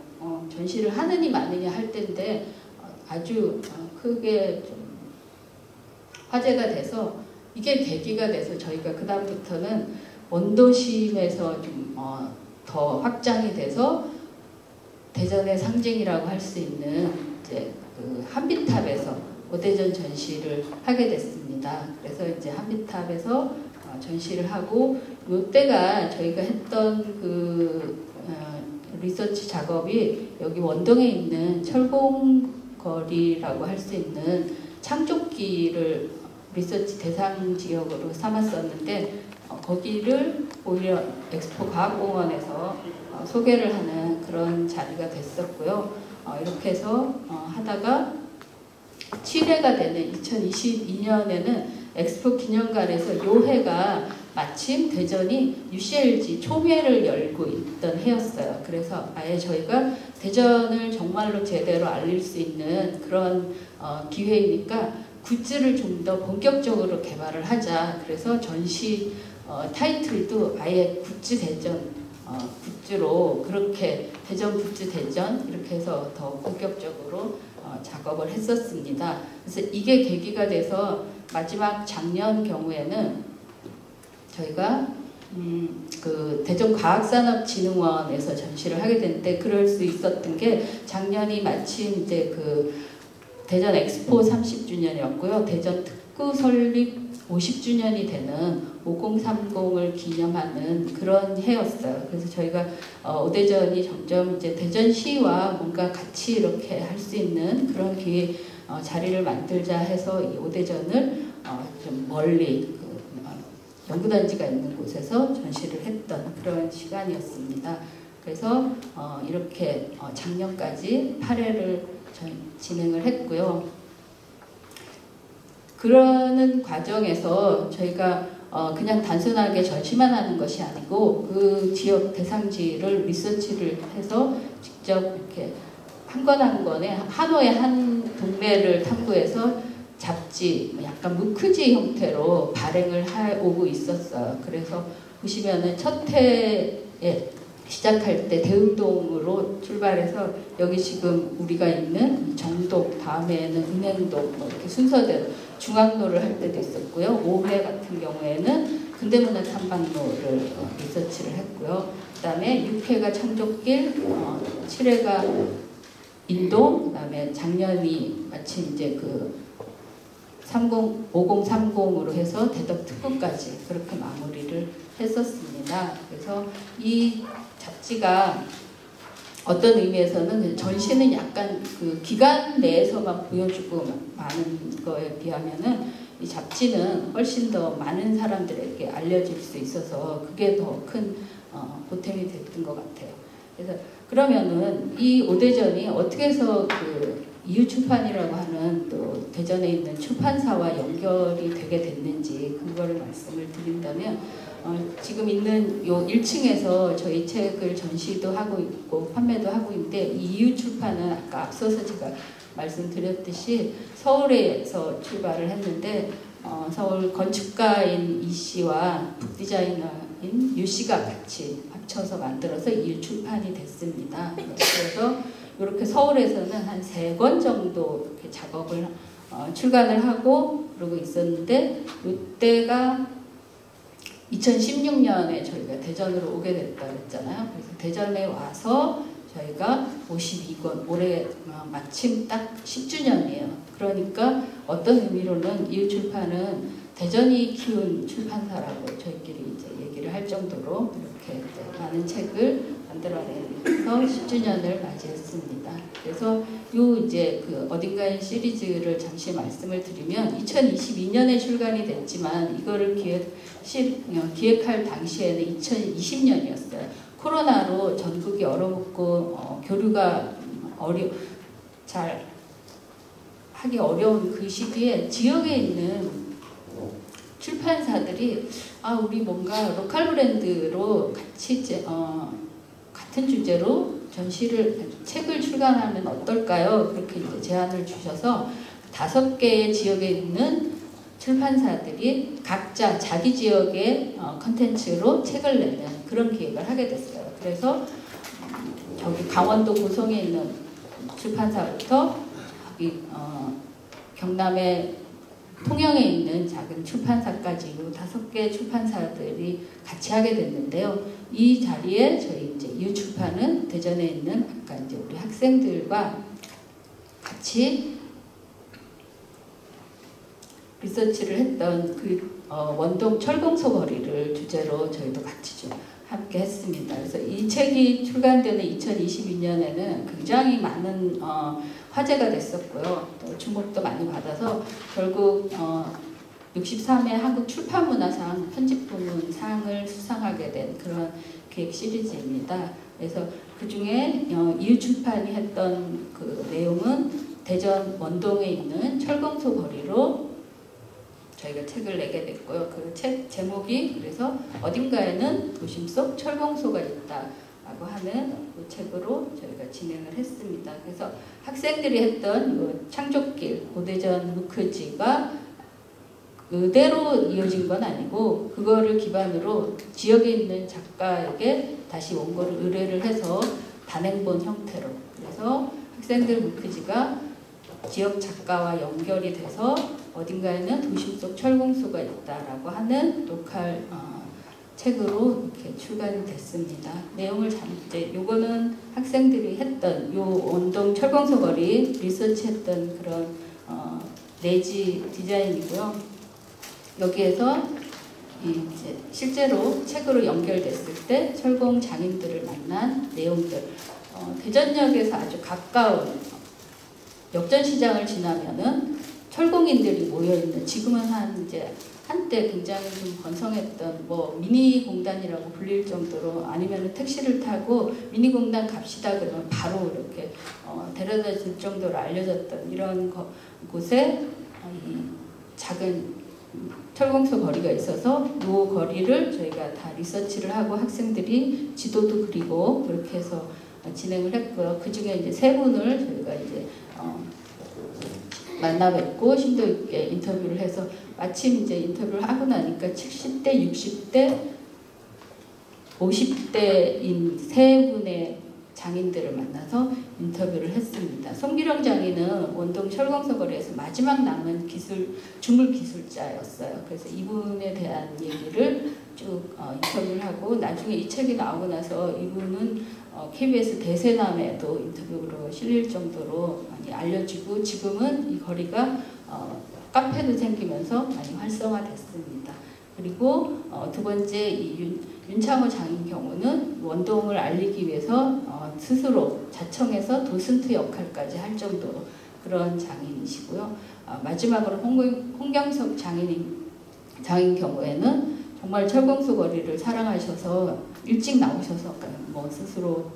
전시를 하느니 마느니 할 때인데 아주 크게 좀 화제가 돼서 이게 계기가 돼서 저희가 그 다음부터는 원도심에서 좀 더 확장이 돼서 대전의 상징이라고 할 수 있는 이제 그 한빛탑에서 오대전 전시를 하게 됐습니다. 그래서 이제 한빛탑에서 전시를 하고 이때가 저희가 했던 그 리서치 작업이 여기 원동에 있는 철공거리라고 할 수 있는 창조기를 리서치 대상 지역으로 삼았었는데 거기를 오히려 엑스포 과학공원에서 소개를 하는 그런 자리가 됐었고요. 이렇게 해서 하다가 7회가 되는 2022년에는 엑스포 기념관에서 요 해가 마침 대전이 UCLG 총회를 열고 있던 해였어요. 그래서 아예 저희가 대전을 정말로 제대로 알릴 수 있는 그런 기회이니까 굿즈를 좀 더 본격적으로 개발을 하자. 그래서 전시 타이틀도 아예 굿즈 대전 굿즈로 그렇게 대전 굿즈 대전 이렇게 해서 더 본격적으로 작업을 했었습니다. 그래서 이게 계기가 돼서 마지막 작년 경우에는 저희가 그 대전과학산업진흥원에서 전시를 하게 됐는데 그럴 수 있었던 게 작년이 마침 이제 그 대전 엑스포 30주년이었고요. 대전 특구 설립 50주년이 되는 5030을 기념하는 그런 해였어요. 그래서 저희가 오대전이 점점 이제 대전시와 뭔가 같이 이렇게 할 수 있는 그런 기회 자리를 만들자 해서 이 오대전을 좀 멀리 연구단지가 있는 곳에서 전시를 했던 그런 시간이었습니다. 그래서 이렇게 작년까지 8회를 진행을 했고요. 그러는 과정에서 저희가 그냥 단순하게 전시만 하는 것이 아니고 그 지역 대상지를 리서치를 해서 직접 이렇게 한 권 한 권에 한호의 한 동네를 탐구해서 잡지, 약간 무크지 형태로 발행을 오고 있었어요. 그래서 보시면은 첫 해에 시작할 때 대흥동으로 출발해서 여기 지금 우리가 있는 정동, 다음에는 은행동 이렇게 순서대로 중앙로를 할 때도 있었고요. 5회 같은 경우에는 근대문화 탐방로를 리서치를 했고요. 그 다음에 6회가 창족길, 7회가 인도, 그 다음에 작년이 마침 이제 그 5030으로 해서 대덕특구까지 그렇게 마무리를 했었습니다. 그래서 이 잡지가 어떤 의미에서는 전시는 약간 그 기간 내에서만 보여주고 많은 거에 비하면은 이 잡지는 훨씬 더 많은 사람들에게 알려질 수 있어서 그게 더 큰 보탬이 됐던 것 같아요. 그래서 그러면은 이 오대전이 어떻게 해서 그 이유출판이라고 하는 또 대전에 있는 출판사와 연결이 되게 됐는지 그거를 말씀을 드린다면 지금 있는 요 1층에서 저희 책을 전시도 하고 있고 판매도 하고 있는데 이 이유출판은 아까 앞서서 제가 말씀드렸듯이 서울에서 출발을 했는데 서울 건축가인 이 씨와 북디자이너인 유 씨가 같이 합쳐서 만들어서 이유출판이 됐습니다. 그래서 이렇게 서울에서는 한 3권 정도 이렇게 작업을 출간을 하고 그러고 있었는데 이때가 2016년에 저희가 대전으로 오게 됐다고 했잖아요. 그래서 대전에 와서 저희가 52권 올해 마침 딱 10주년이에요. 그러니까 어떤 의미로는 이유출판은 대전이 키운 출판사라고 저희끼리 이제 얘기를 할 정도로 이렇게 이제 많은 책을 만들어내서 10주년을 맞이했습니다. 그래서 요 이제 그 어딘가의 시리즈를 잠시 말씀을 드리면 2022년에 출간이 됐지만 이거를 기획할 당시에는 2020년이었어요. 코로나로 전국이 얼어붙고 교류가 잘 하기 어려운 그 시기에 지역에 있는 출판사들이 우리 뭔가 로컬 브랜드로 같이 같은 주제로 책을 출간하면 어떨까요? 그렇게 이제 제안을 주셔서 5개의 지역에 있는 출판사들이 각자 자기 지역의 컨텐츠로 책을 내는 그런 기획을 하게 됐어요. 그래서 저기 강원도 고성에 있는 출판사부터 여기 경남의 통영에 있는 작은 출판사까지 5개 출판사들이 같이 하게 됐는데요. 이 자리에 저희 이제 이유출판은 대전에 있는 아까 이제 우리 학생들과 같이 리서치를 했던 그 원동 철공소 거리를 주제로 저희도 같이 좀 함께 했습니다. 그래서 이 책이 출간되는 2022년에는 굉장히 많은 화제가 됐었고요. 또 주목도 많이 받아서 결국 63회 한국 출판문화상 편집부문 상을 수상하게 된 그런 기획 시리즈입니다. 그래서 그 중에 이유출판이 했던 그 내용은 대전 원동에 있는 철공소 거리로 저희가 책을 내게 됐고요. 그 책 제목이 그래서 어딘가에는 도심 속 철공소가 있다라고 하는 그 책으로 저희가 진행을 했습니다. 그래서 학생들이 했던 그 창족길, 오대전 무크지가 그대로 이어진 건 아니고 그거를 기반으로 지역에 있는 작가에게 다시 원고를 의뢰를 해서 단행본 형태로 그래서 학생들 무크지가 지역 작가와 연결이 돼서 어딘가에는 도심 속 철공소가 있다라고 하는 로컬 책으로 이렇게 출간이 됐습니다. 내용을 이제 요거는 학생들이 했던 요 원동 철공소 거리 리서치했던 그런 내지 디자인이고요. 여기에서 이제 실제로 책으로 연결됐을 때 철공 장인들을 만난 내용들, 대전역에서 아주 가까운 역전시장을 지나면은 철공인들이 모여있는, 지금은 한때 굉장히 좀 번성했던 뭐 미니공단이라고 불릴 정도로, 아니면 택시를 타고 미니공단 갑시다 그러면 바로 이렇게 데려다 줄 정도로 알려졌던 이런 곳에 이 작은 철공소 거리가 있어서 이 거리를 저희가 다 리서치를 하고 학생들이 지도도 그리고 그렇게 해서 진행을 했고요. 그 중에 이제 세 분을 저희가 이제 만나 뵙고 심도 있게 인터뷰를 해서, 마침 이제 인터뷰를 하고 나니까 70대, 60대, 50대인 세 분의 장인들을 만나서 인터뷰를 했습니다. 송기령 장인은 원동 철공소 거리에서 마지막 남은 주물 기술자였어요. 그래서 이분에 대한 얘기를 쭉 인터뷰를 하고, 나중에 이 책이 나오고 나서 이분은 KBS 대세남에도 인터뷰로 실릴 정도로 많이 알려지고, 지금은 이 거리가 카페도 생기면서 많이 활성화됐습니다. 그리고 두 번째 이 윤창호 장인 경우는 원동을 알리기 위해서 스스로 자청해서 도슨트 역할까지 할 정도로 그런 장인이시고요. 마지막으로 홍경석 장인 경우에는 정말 철공소 거리를 사랑하셔서 일찍 나오셔서 뭐 스스로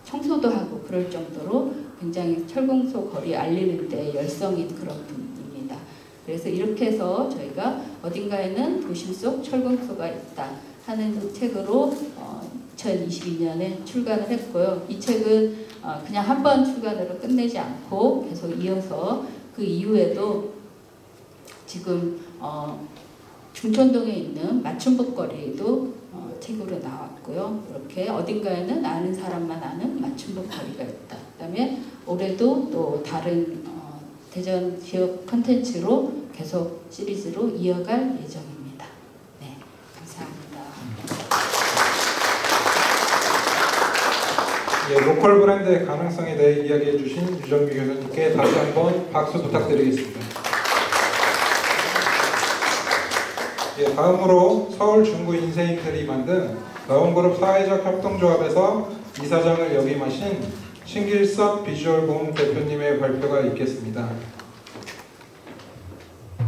청소도 하고 그럴 정도로 굉장히 철공소 거리 알리는 데 열성인 그런 분입니다. 그래서 이렇게 해서 저희가 어딘가에는 도심 속 철공소가 있다 하는 책으로 2022년에 출간을 했고요. 이 책은 그냥 한 번 출간으로 끝내지 않고 계속 이어서 그 이후에도 지금 중천동에 있는 맞춤복 거리도 책으로 나왔고요. 이렇게 어딘가에는 아는 사람만 아는 맞춤복 거리가 있다. 그다음에 올해도 또 다른 대전 지역 콘텐츠로 계속 시리즈로 이어갈 예정입니다. 네, 감사합니다. 예, 로컬 브랜드의 가능성에 대해 이야기해 주신 유정규 교수님께 다시 한번 박수 부탁드리겠습니다. 예, 다음으로 서울 중구 인쇄인들이 만든 너운그룹 사회적 협동조합에서 이사장을 역임하신 신길섭 비주얼봄 대표님의 발표가 있겠습니다.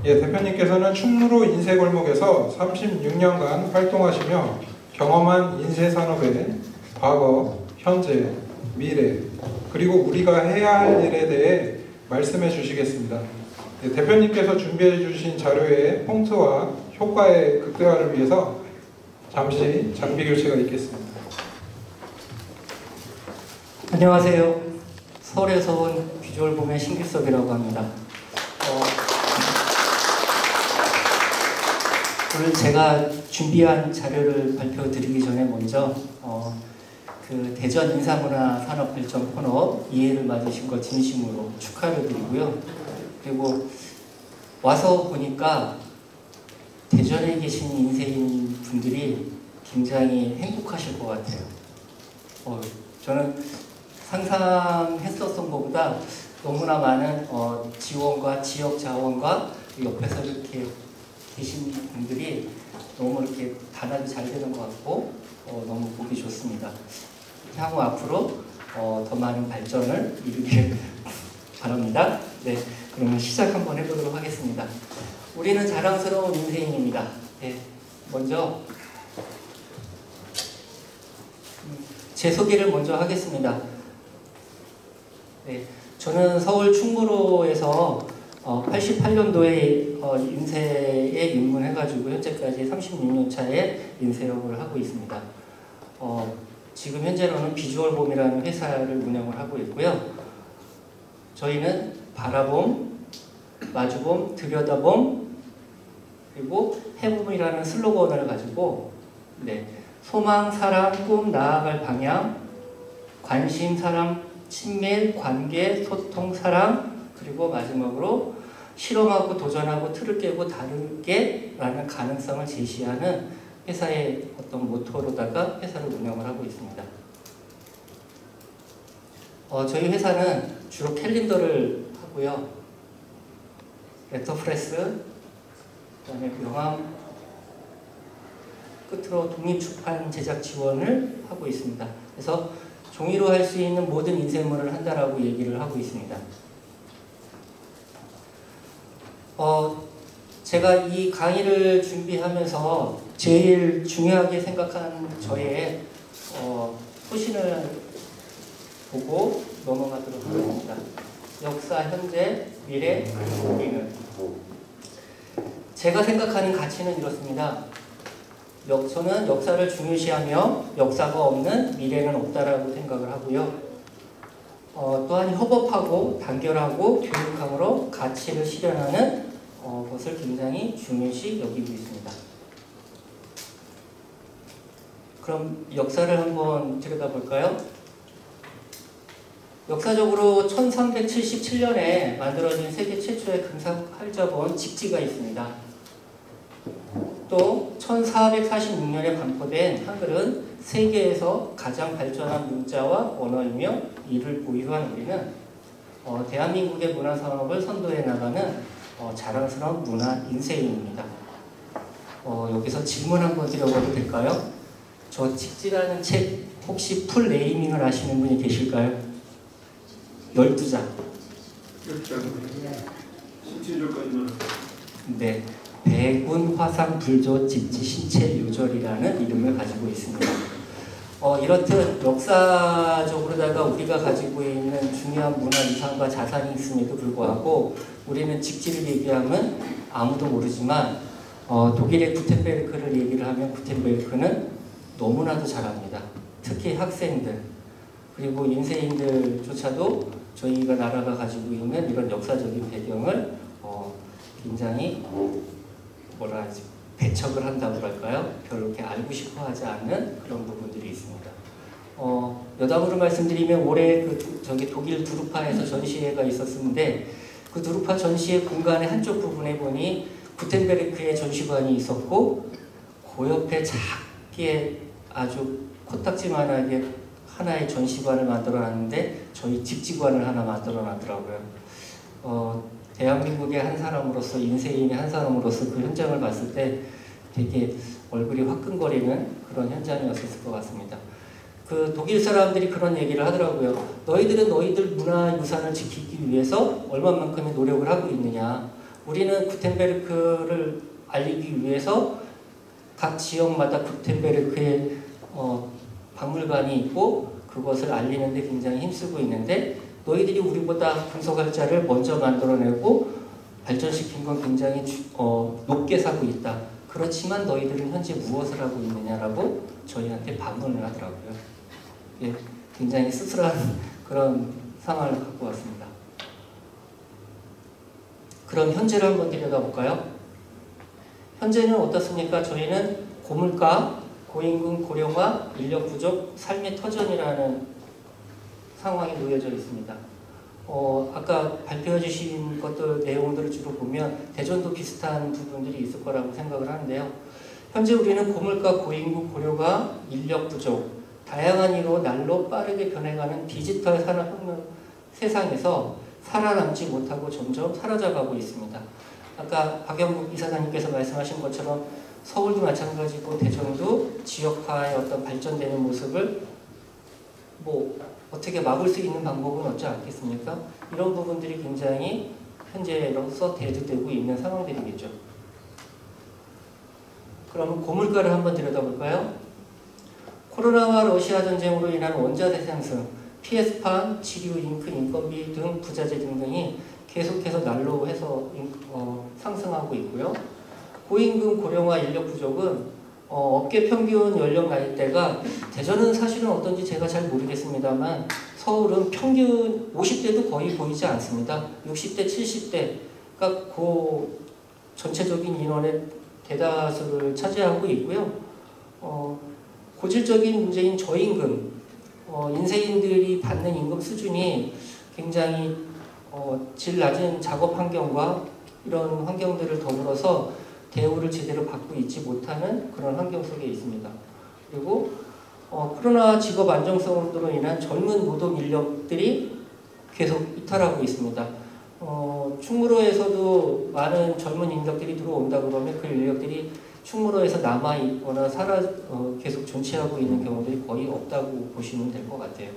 예, 대표님께서는 충무로 인쇄골목에서 36년간 활동하시며 경험한 인쇄산업의 과거, 현재, 미래, 그리고 우리가 해야 할 일에 대해 말씀해 주시겠습니다. 예, 대표님께서 준비해 주신 자료의 폰트와 효과의 극대화를 위해서 잠시 장비 교체가 있겠습니다. 안녕하세요. 서울에서 온 비주얼봄의 신길섭이라고 합니다. 오늘 제가 준비한 자료를 발표드리기 전에 먼저 그 대전 인사문화 산업발전 코너 2회를 맞으신 것 진심으로 축하를 드리고요. 그리고 와서 보니까 대전에 계신 인쇄인 분들이 굉장히 행복하실 것 같아요. 저는 상상했었던 것보다 너무나 많은 지원과 지역 자원과 옆에서 이렇게 계신 분들이 너무 이렇게 단합이 잘 되는 것 같고 너무 보기 좋습니다. 향후 앞으로 더 많은 발전을 이루길 바랍니다. 네, 그러면 시작 한번 해보도록 하겠습니다. 우리는 자랑스러운 인쇄인입니다. 네, 먼저 제 소개를 먼저 하겠습니다. 네, 저는 서울 충무로에서 88년도에 인쇄에 입문해가지고 현재까지 36년 차에 인쇄업을 하고 있습니다. 지금 현재로는 비주얼봄이라는 회사를 운영을 하고 있고요. 저희는 바라봄, 마주봄, 들여다봄, 그리고 해봄이라는 슬로건을 가지고 소망, 사랑, 꿈, 나아갈 방향, 관심, 사랑, 친밀, 관계, 소통, 사랑, 그리고 마지막으로 실험하고 도전하고 틀을 깨고 다르게 라는 가능성을 제시하는 회사의 어떤 모토로다가 회사를 운영을 하고 있습니다. 저희 회사는 주로 캘린더를 하고요. 레터프레스, 그다음에 명함 끝으로 독립출판 제작 지원을 하고 있습니다. 그래서 종이로 할 수 있는 모든 인쇄물을 한다라고 얘기를 하고 있습니다. 제가 이 강의를 준비하면서 제일 중요하게 생각한 저의 소신을 보고 넘어가도록 하겠습니다. 역사, 현재, 미래, 우리는. 제가 생각하는 가치는 이렇습니다. 저는 역사를 중요시하며 역사가 없는 미래는 없다라고 생각을 하고요. 또한 협업하고 단결하고 교육함으로 가치를 실현하는 것을 굉장히 중요시 여기고 있습니다. 그럼 역사를 한번 들여다볼까요? 역사적으로 1377년에 만들어진 세계 최초의 금상활자본 직지가 있습니다. 또 1446년에 반포된 한글은 세계에서 가장 발전한 문자와 언어이며 이를 보유한 우리는 대한민국의 문화산업을 선도해 나가는 자랑스러운 문화 인쇄인입니다. 여기서 질문 한번 드려봐도 될까요? 저 직지라는 책 혹시 풀 네이밍을 아시는 분이 계실까요? 12장. 실질적까지만. 네. 백운 화상 불조 직지 신체 요절이라는 이름을 가지고 있습니다. 이렇듯 역사적으로다가 우리가 가지고 있는 중요한 문화 유산과 자산이 있음에도 불구하고 우리는 직지를 얘기하면 아무도 모르지만 독일의 구텐베르크를 얘기를 하면 구텐베르크는 너무나도 잘합니다. 특히 학생들 그리고 인쇄인들조차도 저희가 나라가 가지고 있는 이런 역사적인 배경을 굉장히 뭐라 하지 배척을 한다고 할까요? 별로 그렇게 알고 싶어하지 않는 그런 부분들이 있습니다. 여담으로 말씀드리면 올해 독일 두루파에서 전시회가 있었는데 그 두루파 전시회 공간의 한쪽 부분에 보니 구텐베르크의 전시관이 있었고 그 옆에 작게 아주 코딱지만하게 하나의 전시관을 만들어놨는데 저희 직지관을 하나 만들어놨더라고요. 대한민국의 한 사람으로서 인쇄인의 한 사람으로서 그 현장을 봤을 때 되게 얼굴이 화끈거리는 그런 현장이었을 것 같습니다. 그 독일 사람들이 그런 얘기를 하더라고요. 너희들은 너희들 문화유산을 지키기 위해서 얼마만큼의 노력을 하고 있느냐. 우리는 구텐베르크를 알리기 위해서 각 지역마다 구텐베르크의 박물관이 있고 그것을 알리는데 굉장히 힘쓰고 있는데 너희들이 우리보다 금속활자를 먼저 만들어내고 발전시킨 건 굉장히 높게 사고 있다. 그렇지만 너희들은 현재 무엇을 하고 있느냐라고 저희한테 반문을 하더라고요. 예, 굉장히 씁쓸한 그런 상황을 갖고 왔습니다. 그럼 현재를 한번 들여다볼까요? 현재는 어떻습니까? 저희는 고물가, 고임금, 고령화, 인력 부족, 삶의 터전이라는 상황에 놓여져 있습니다. 아까 발표해 주신 것들 내용들을 주로 보면 대전도 비슷한 부분들이 있을 거라고 생각을 하는데요. 현재 우리는 고물가, 고임금, 고령화, 인력 부족, 다양한 이유로 날로 빠르게 변해가는 디지털 산업혁명 세상에서 살아남지 못하고 점점 사라져가고 있습니다. 아까 박영국 이사장님께서 말씀하신 것처럼 서울도 마찬가지고 대전도 지역화의 어떤 발전되는 모습을 어떻게 막을 수 있는 방법은 없지 않겠습니까? 이런 부분들이 굉장히 현재로서 대두되고 있는 상황들이겠죠. 그럼 고물가를 한번 들여다볼까요? 코로나와 러시아 전쟁으로 인한 원자재 상승, PS판, 지류, 잉크, 인건비 등 부자재 등등이 계속해서 날로 해서 상승하고 있고요. 고임금, 고령화, 인력 부족은 업계 평균 연령 나이대가 대전은 사실은 어떤지 제가 잘 모르겠습니다만 서울은 평균 50대도 거의 보이지 않습니다. 60대, 70대가 그 전체적인 인원의 대다수를 차지하고 있고요. 고질적인 문제인 저임금, 인쇄인들이 받는 임금 수준이 굉장히 질 낮은 작업 환경과 이런 환경들을 더불어서 대우를 제대로 받고 있지 못하는 그런 환경 속에 있습니다. 그리고 코로나 직업 안정성으로 인한 젊은 노동 인력들이 계속 이탈하고 있습니다. 충무로에서도 많은 젊은 인력들이 들어온다 그러면 그 인력들이 충무로에서 남아 있거나 계속 존치하고 있는 경우들이 거의 없다고 보시면 될 것 같아요.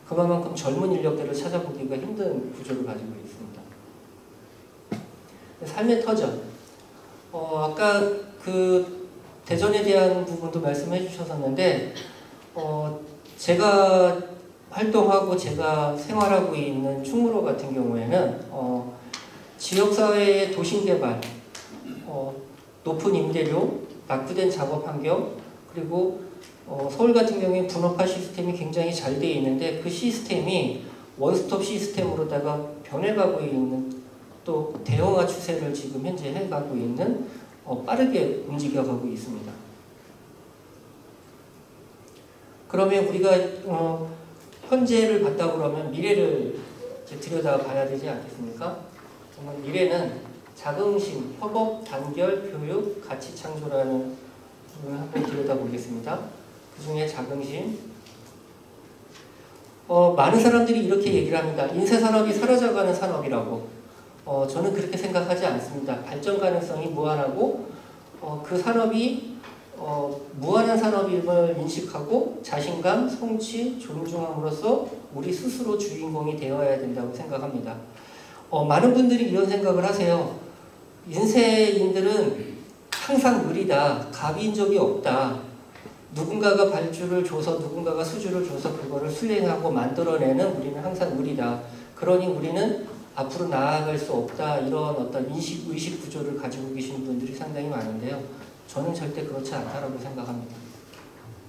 그만큼 젊은 인력들을 찾아보기가 힘든 구조를 가지고 있습니다. 삶의 터전. 아까 그 대전에 대한 부분도 말씀해 주셨었는데, 제가 활동하고 제가 생활하고 있는 충무로 같은 경우에는 지역사회의 도심개발, 높은 임대료, 낙후된 작업 환경, 그리고 서울 같은 경우에 분업화 시스템이 굉장히 잘 되어 있는데 그 시스템이 원스톱 시스템으로다가 변해가고 있는, 또 대형화 추세를 지금 현재 해가고 있는, 빠르게 움직여가고 있습니다. 그러면 우리가 현재를 봤다 그러면 미래를 들여다봐야 되지 않겠습니까? 정말 미래는 자긍심, 협업, 단결, 교육, 가치 창조라는 부분을 한번 들여다보겠습니다. 그 중에 자긍심. 많은 사람들이 이렇게 얘기를 합니다. 인쇄산업이 사라져가는 산업이라고. 저는 그렇게 생각하지 않습니다. 발전 가능성이 무한하고 그 산업이 무한한 산업임을 인식하고 자신감, 성취, 존중함으로써 우리 스스로 주인공이 되어야 된다고 생각합니다. 많은 분들이 이런 생각을 하세요. 인쇄인들은 항상 느리다, 갑인 적이 없다. 누군가가 발주를 줘서 누군가가 수주를 줘서 그거를 수행하고 만들어내는 우리는 항상 느리다. 그러니 우리는 앞으로 나아갈 수 없다. 이런 어떤 의식 구조를 가지고 계신 분들이 상당히 많은데요. 저는 절대 그렇지 않다라고 생각합니다.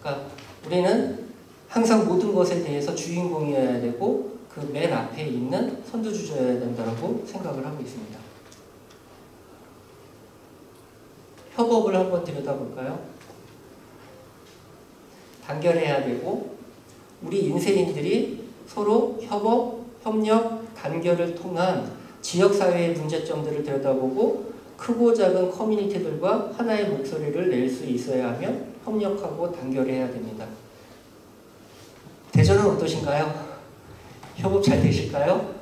그러니까 우리는 항상 모든 것에 대해서 주인공이어야 되고 그 맨 앞에 있는 선두주자여야 된다고 생각을 하고 있습니다. 협업을 한번 들여다볼까요? 단결해야 되고 우리 인쇄인들이 서로 협업, 협력, 단결을 통한 지역사회의 문제점들을 들여다보고 크고 작은 커뮤니티들과 하나의 목소리를 낼 수 있어야 하며 협력하고 단결해야 됩니다. 대전은 어떠신가요? 협업 잘 되실까요?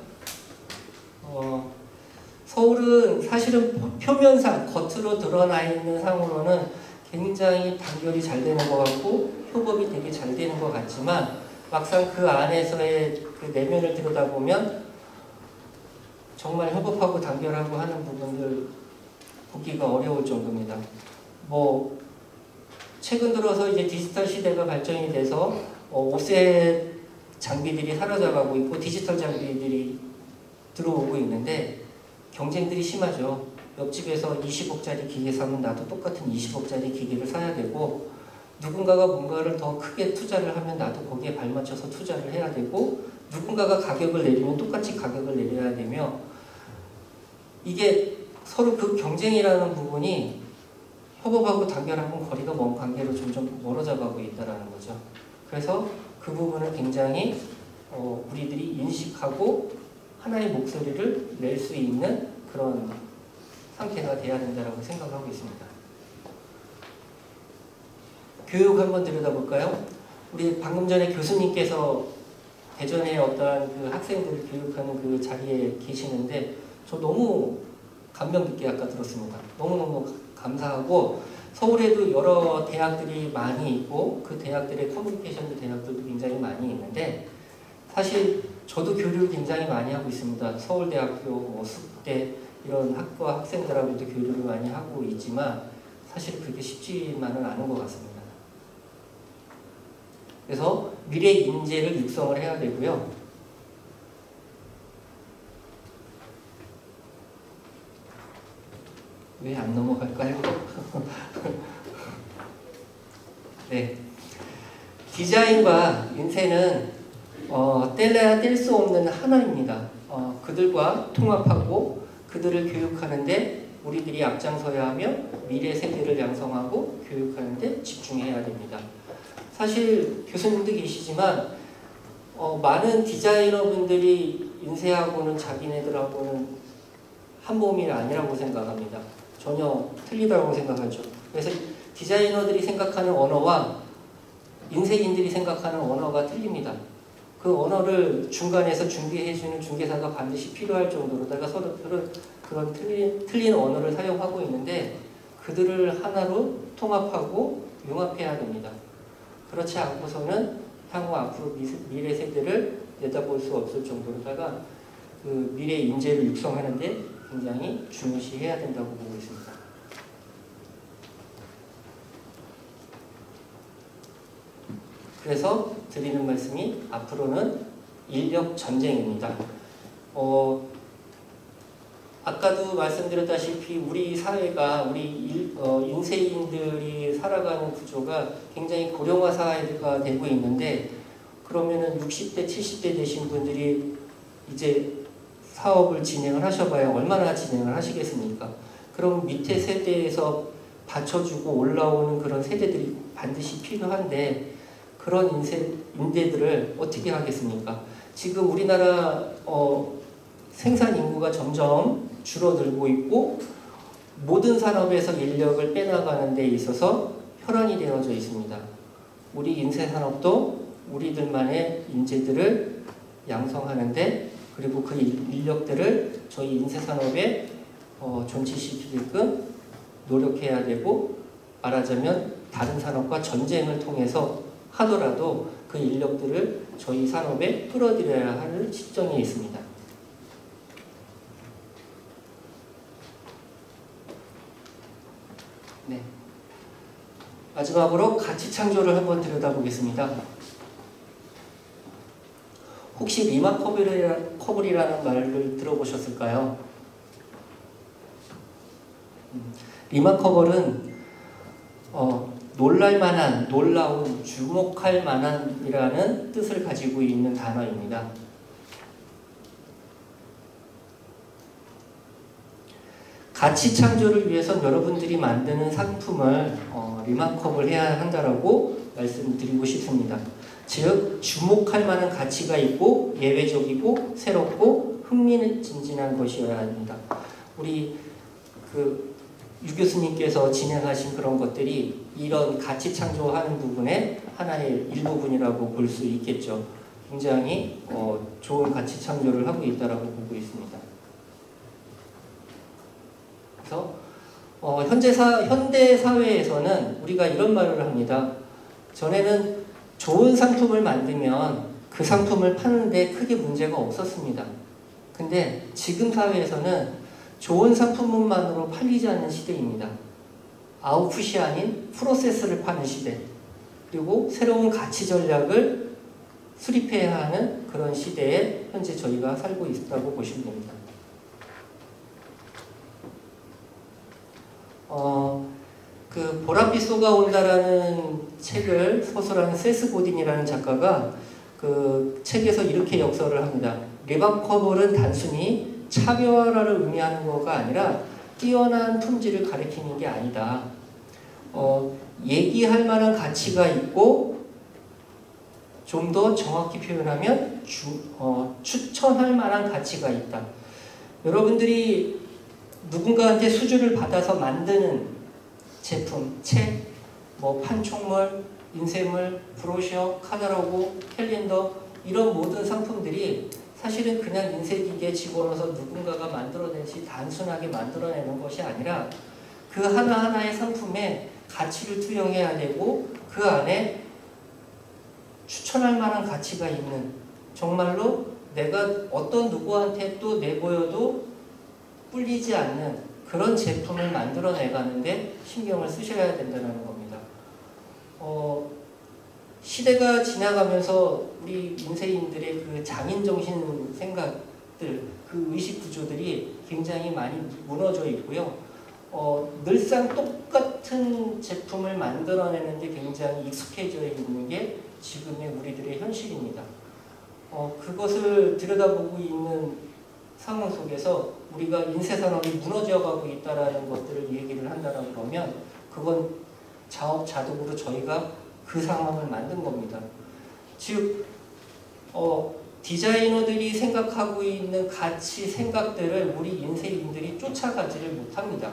서울은 사실은 표면상, 겉으로 드러나 있는 상으로는 굉장히 단결이 잘 되는 것 같고 협업이 되게 잘 되는 것 같지만 막상 그 안에서의 그 내면을 들여다보면 정말 협업하고 단결하고 하는 부분들 보기가 어려울 정도입니다. 최근 들어서 이제 디지털 시대가 발전이 돼서 오셋 장비들이 사라져가고 있고 디지털 장비들이 들어오고 있는데 경쟁들이 심하죠. 옆집에서 20억짜리 기계 사면 나도 똑같은 20억짜리 기계를 사야 되고 누군가가 뭔가를 더 크게 투자를 하면 나도 거기에 발맞춰서 투자를 해야 되고 누군가가 가격을 내리면 똑같이 가격을 내려야 되며 이게 서로 그 경쟁이라는 부분이 협업하고 단결하고 거리가 먼 관계로 점점 멀어져 가고 있다는 거죠. 그래서 그 부분을 굉장히 우리들이 인식하고 하나의 목소리를 낼 수 있는 그런 상태가 돼야 된다고 생각하고 있습니다. 교육 한번 들여다볼까요? 우리 방금 전에 교수님께서 대전에 어떠한 그 학생들을 교육하는 그 자리에 계시는데 저 너무 감명 깊게 아까 들었습니다. 너무너무 감사하고 서울에도 여러 대학들이 많이 있고 그 대학들의 커뮤니케이션 대학들도 굉장히 많이 있는데 사실 저도 교류를 굉장히 많이 하고 있습니다. 서울대학교, 숙대 이런 학과 학생들하고도 교류를 많이 하고 있지만 사실 그게 쉽지만은 않은 것 같습니다. 그래서 미래 인재를 육성을 해야 되고요. 왜 안 넘어갈까요? 네. 디자인과 인쇄는 뗄래야 뗄 수 없는 하나입니다. 그들과 통합하고 그들을 교육하는데 우리들이 앞장서야 하며 미래 세대를 양성하고 교육하는데 집중해야 됩니다. 사실 교수님도 계시지만 많은 디자이너분들이 인쇄하고는 자기네들하고는 한 몸이 아니라고 생각합니다. 전혀 틀리다고 생각하죠. 그래서 디자이너들이 생각하는 언어와 인쇄인들이 생각하는 언어가 틀립니다. 그 언어를 중간에서 준비해주는 중개사가 반드시 필요할 정도로다가 서로 그런 틀린 언어를 사용하고 있는데 그들을 하나로 통합하고 융합해야 됩니다. 그렇지 않고서는 향후 앞으로 미래 세대를 내다볼 수 없을 정도로다가 그 미래 인재를 육성하는데 굉장히 중요시해야 된다고 보고 있습니다. 그래서 드리는 말씀이 앞으로는 인력 전쟁입니다. 아까도 말씀드렸다시피 우리 사회가 우리 인세인들이 살아가는 구조가 굉장히 고령화 사회가 되고 있는데 그러면은 60대, 70대 되신 분들이 이제 사업을 진행을 하셔봐야 얼마나 진행을 하시겠습니까? 그럼 밑에 세대에서 받쳐주고 올라오는 그런 세대들이 반드시 필요한데 그런 인재들을 어떻게 하겠습니까? 지금 우리나라 생산 인구가 점점 줄어들고 있고 모든 산업에서 인력을 빼나가는 데 있어서 혈안이 되어져 있습니다. 우리 인쇄산업도 우리들만의 인재들을 양성하는데 그리고 그 인력들을 저희 인쇄산업에 존치시키게끔 노력해야 되고 말하자면 다른 산업과 전쟁을 통해서 하더라도 그 인력들을 저희 산업에 끌어들여야 하는 시점이 있습니다. 네. 마지막으로 가치 창조를 한번 들여다보겠습니다. 혹시 리마커블이라는 말을 들어보셨을까요? 리마커블은 놀랄만한, 놀라운, 주목할 만한이라는 뜻을 가지고 있는 단어입니다. 가치 창조를 위해서 여러분들이 만드는 상품을 리마커블 해야 한다라고 말씀드리고 싶습니다. 즉 주목할 만한 가치가 있고 예외적이고 새롭고 흥미진진한 것이어야 합니다. 우리 유 교수님께서 진행하신 그런 것들이 이런 가치 창조하는 부분의 하나의 일부분이라고 볼 수 있겠죠. 굉장히 좋은 가치 창조를 하고 있다라고 보고 있습니다. 그래서 현대 사회에서는 우리가 이런 말을 합니다. 전에는 좋은 상품을 만들면 그 상품을 파는데 크게 문제가 없었습니다. 근데 지금 사회에서는 좋은 상품만으로 팔리지 않는 시대입니다. 아웃풋이 아닌 프로세스를 파는 시대, 그리고 새로운 가치 전략을 수립해야 하는 그런 시대에 현재 저희가 살고 있다고 보시면 됩니다. 그 보랏빛 쏘가온다라는 책을 서술한 세스 고딘이라는 작가가 그 책에서 이렇게 역설을 합니다. 리마커블은 단순히 차별화를 의미하는 것가 아니라 뛰어난 품질을 가리키는 게 아니다. 얘기할 만한 가치가 있고 좀 더 정확히 표현하면 추천할 만한 가치가 있다. 여러분들이 누군가한테 수주를 받아서 만드는 제품, 책, 판촉물, 인쇄물, 브로셔, 카탈로그, 캘린더 이런 모든 상품들이 사실은 그냥 인쇄기계에 집어넣어서 누군가가 만들어내지 단순하게 만들어내는 것이 아니라 그 하나하나의 상품에 가치를 투영해야 되고 그 안에 추천할 만한 가치가 있는 정말로 내가 어떤 누구한테 또 내보여도 뿔리지 않는 그런 제품을 만들어내가는데 신경을 쓰셔야 된다는 겁니다. 시대가 지나가면서 우리 인쇄인들의 그 장인정신 생각들, 그 의식 구조들이 굉장히 많이 무너져 있고요. 늘상 똑같은 제품을 만들어내는데 굉장히 익숙해져 있는 게 지금의 우리들의 현실입니다. 그것을 들여다보고 있는 상황 속에서 우리가 인쇄산업이 무너져가고 있다는 것들을 얘기를 한다고 그러면 그건 자업자득으로 저희가 그 상황을 만든 겁니다. 즉 디자이너들이 생각하고 있는 가치 생각들을 우리 인쇄인들이 쫓아가지를 못합니다.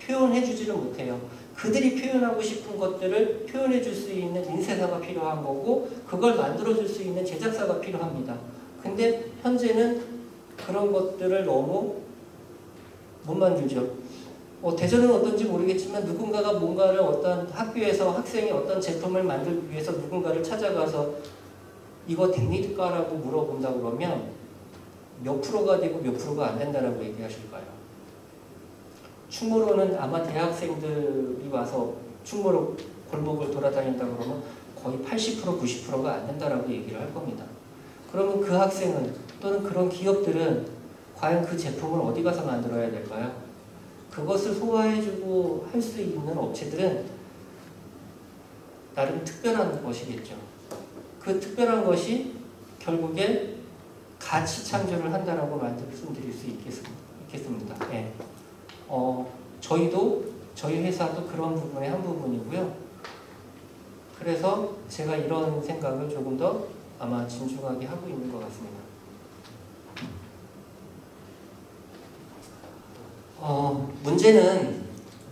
표현해주지를 못해요. 그들이 표현하고 싶은 것들을 표현해 줄 수 있는 인쇄사가 필요한 거고 그걸 만들어 줄 수 있는 제작사가 필요합니다. 근데 현재는 그런 것들을 너무 못 만들죠. 대전은 어떤지 모르겠지만 누군가가 뭔가를 어떤 학교에서 학생이 어떤 제품을 만들기 위해서 누군가를 찾아가서 이거 됩니까라고 물어본다 그러면 몇 프로가 되고 몇 프로가 안 된다라고 얘기하실까요? 충무로는 아마 대학생들이 와서 충무로 골목을 돌아다닌다 그러면 거의 80% 90%가 안 된다라고 얘기를 할 겁니다. 그러면 그 학생은 또는 그런 기업들은 과연 그 제품을 어디 가서 만들어야 될까요? 그것을 소화해주고 할 수 있는 업체들은 나름 특별한 것이겠죠. 그 특별한 것이 결국에 가치 창조를 한다라고 말씀드릴 수 있겠습니다. 네. 저희 회사도 그런 부분의 한 부분이고요. 그래서 제가 이런 생각을 조금 더 아마 진중하게 하고 있는 것 같습니다. 문제는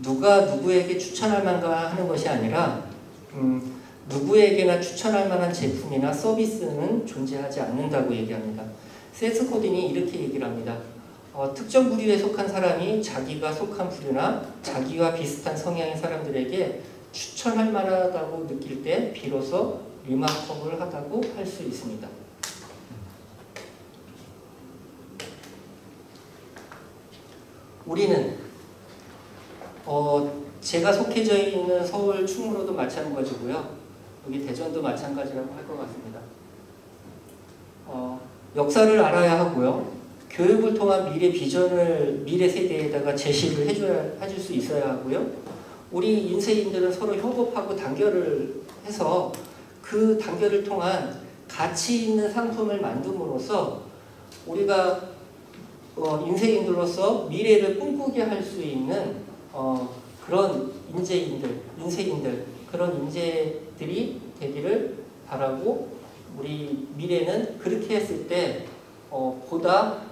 누가 누구에게 추천할 만가 하는 것이 아니라 누구에게나 추천할 만한 제품이나 서비스는 존재하지 않는다고 얘기합니다. 세스 코딘이 이렇게 얘기를 합니다. 특정 부류에 속한 사람이 자기가 속한 부류나 자기와 비슷한 성향의 사람들에게 추천할 만하다고 느낄 때 비로소 리마커블하다고 할 수 있습니다. 우리는 제가 속해져 있는 서울 충무로도 마찬가지고요. 여기 대전도 마찬가지라고 할 것 같습니다. 역사를 알아야 하고요. 교육을 통한 미래 비전을 미래 세대에다가 제시를 해줄 수 있어야 하고요. 우리 인쇄인들은 서로 협업하고 단결을 해서 그 단결을 통한 가치 있는 상품을 만듦으로써 우리가 인쇄인들로서 미래를 꿈꾸게 할 수 있는 그런 인쇄인들 그런 인재들이 되기를 바라고 우리 미래는 그렇게 했을 때 보다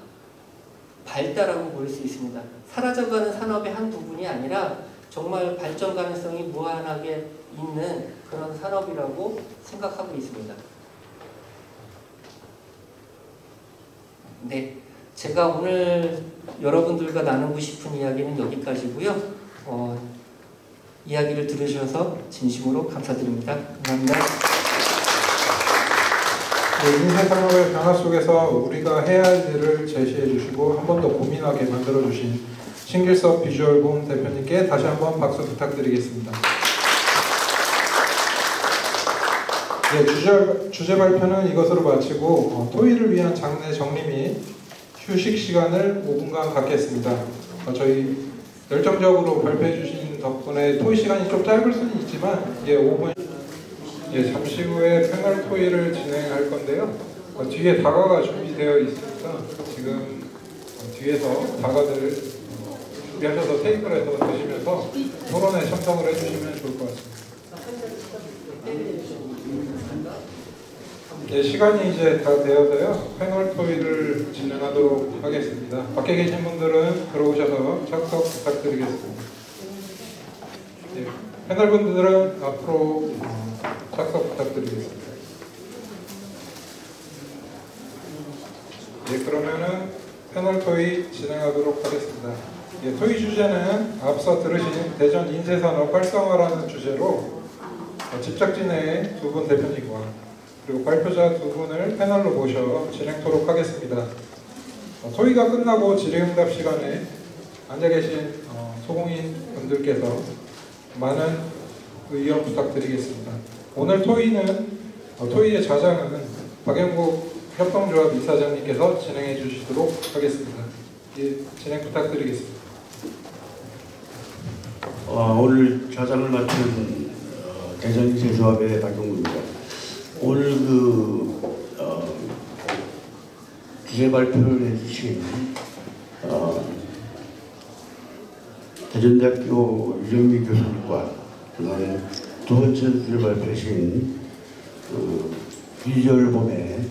밝다라고 보일 수 있습니다. 사라져가는 산업의 한 부분이 아니라 정말 발전 가능성이 무한하게 있는 그런 산업이라고 생각하고 있습니다. 네, 제가 오늘 여러분들과 나누고 싶은 이야기는 여기까지고요. 이야기를 들으셔서 진심으로 감사드립니다. 감사합니다. 네, 인쇄 산업의 변화 속에서 우리가 해야 할 일을 제시해 주시고 한 번 더 고민하게 만들어 주신 신길섭 비주얼봄 대표님께 다시 한번 박수 부탁드리겠습니다. 네, 주제 발표는 이것으로 마치고 토의를 위한 장내 정리 및 휴식 시간을 5분간 갖겠습니다. 저희 열정적으로 발표해 주신 덕분에 토의 시간이 좀 짧을 수는 있지만 5분 잠시 후에 패널 토의를 진행할 건데요. 뒤에 다가가 준비되어 있으니까 지금 뒤에서 다가들 준비하셔서 테이블에서 드시면서 토론에 참석을 해주시면 좋을 것 같습니다. 네, 시간이 이제 다 되어서요. 패널 토의를 진행하도록 하겠습니다. 밖에 계신 분들은 들어오셔서 참석 부탁드리겠습니다. 네, 패널 분들은 앞으로 참석 부탁드리겠습니다. 네, 그러면은 패널 토의 진행하도록 하겠습니다. 예, 토의 주제는 앞서 들으신 대전 인쇄산업 활성화라는 주제로 집착진의 두 분 대표님과 그리고 발표자 두 분을 패널로 모셔 진행토록 하겠습니다. 토의가 끝나고 질의응답 시간에 앉아 계신 소공인 분들께서 많은 의견 부탁드리겠습니다. 오늘 토의의 자장은 박영국 협동조합 이사장님께서 진행해 주시도록 하겠습니다. 예, 진행 부탁드리겠습니다. 오늘 자장을 맡은 대전인쇄조합의 박영국입니다. 오늘 주제 발표를 해주신 대전대학교 유정미 교수님과 두 번째 주제 발표하신 비주얼봄의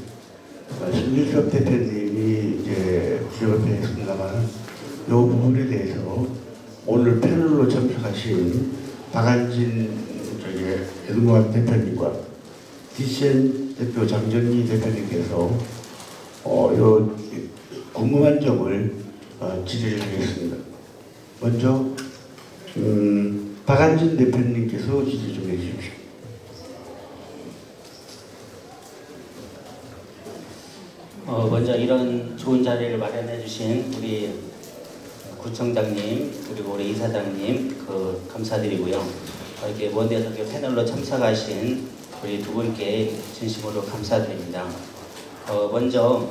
신길섭 대표님이 이제 주제 발표했습니다만 이 부분에 대해서 오늘 패널로 참석하신 박한진 에드모아 대표님과 DCN 대표 장정희 대표님께서 요 궁금한 점을 질의를 하겠습니다. 먼저 박한진 대표님께서 질의 좀 해주십시오. 먼저 이런 좋은 자리를 마련해 주신 우리 구청장님 그리고 우리 이사장님 감사드리고요. 이렇게 먼 데서 패널로 참석하신 우리 두 분께 진심으로 감사드립니다. 먼저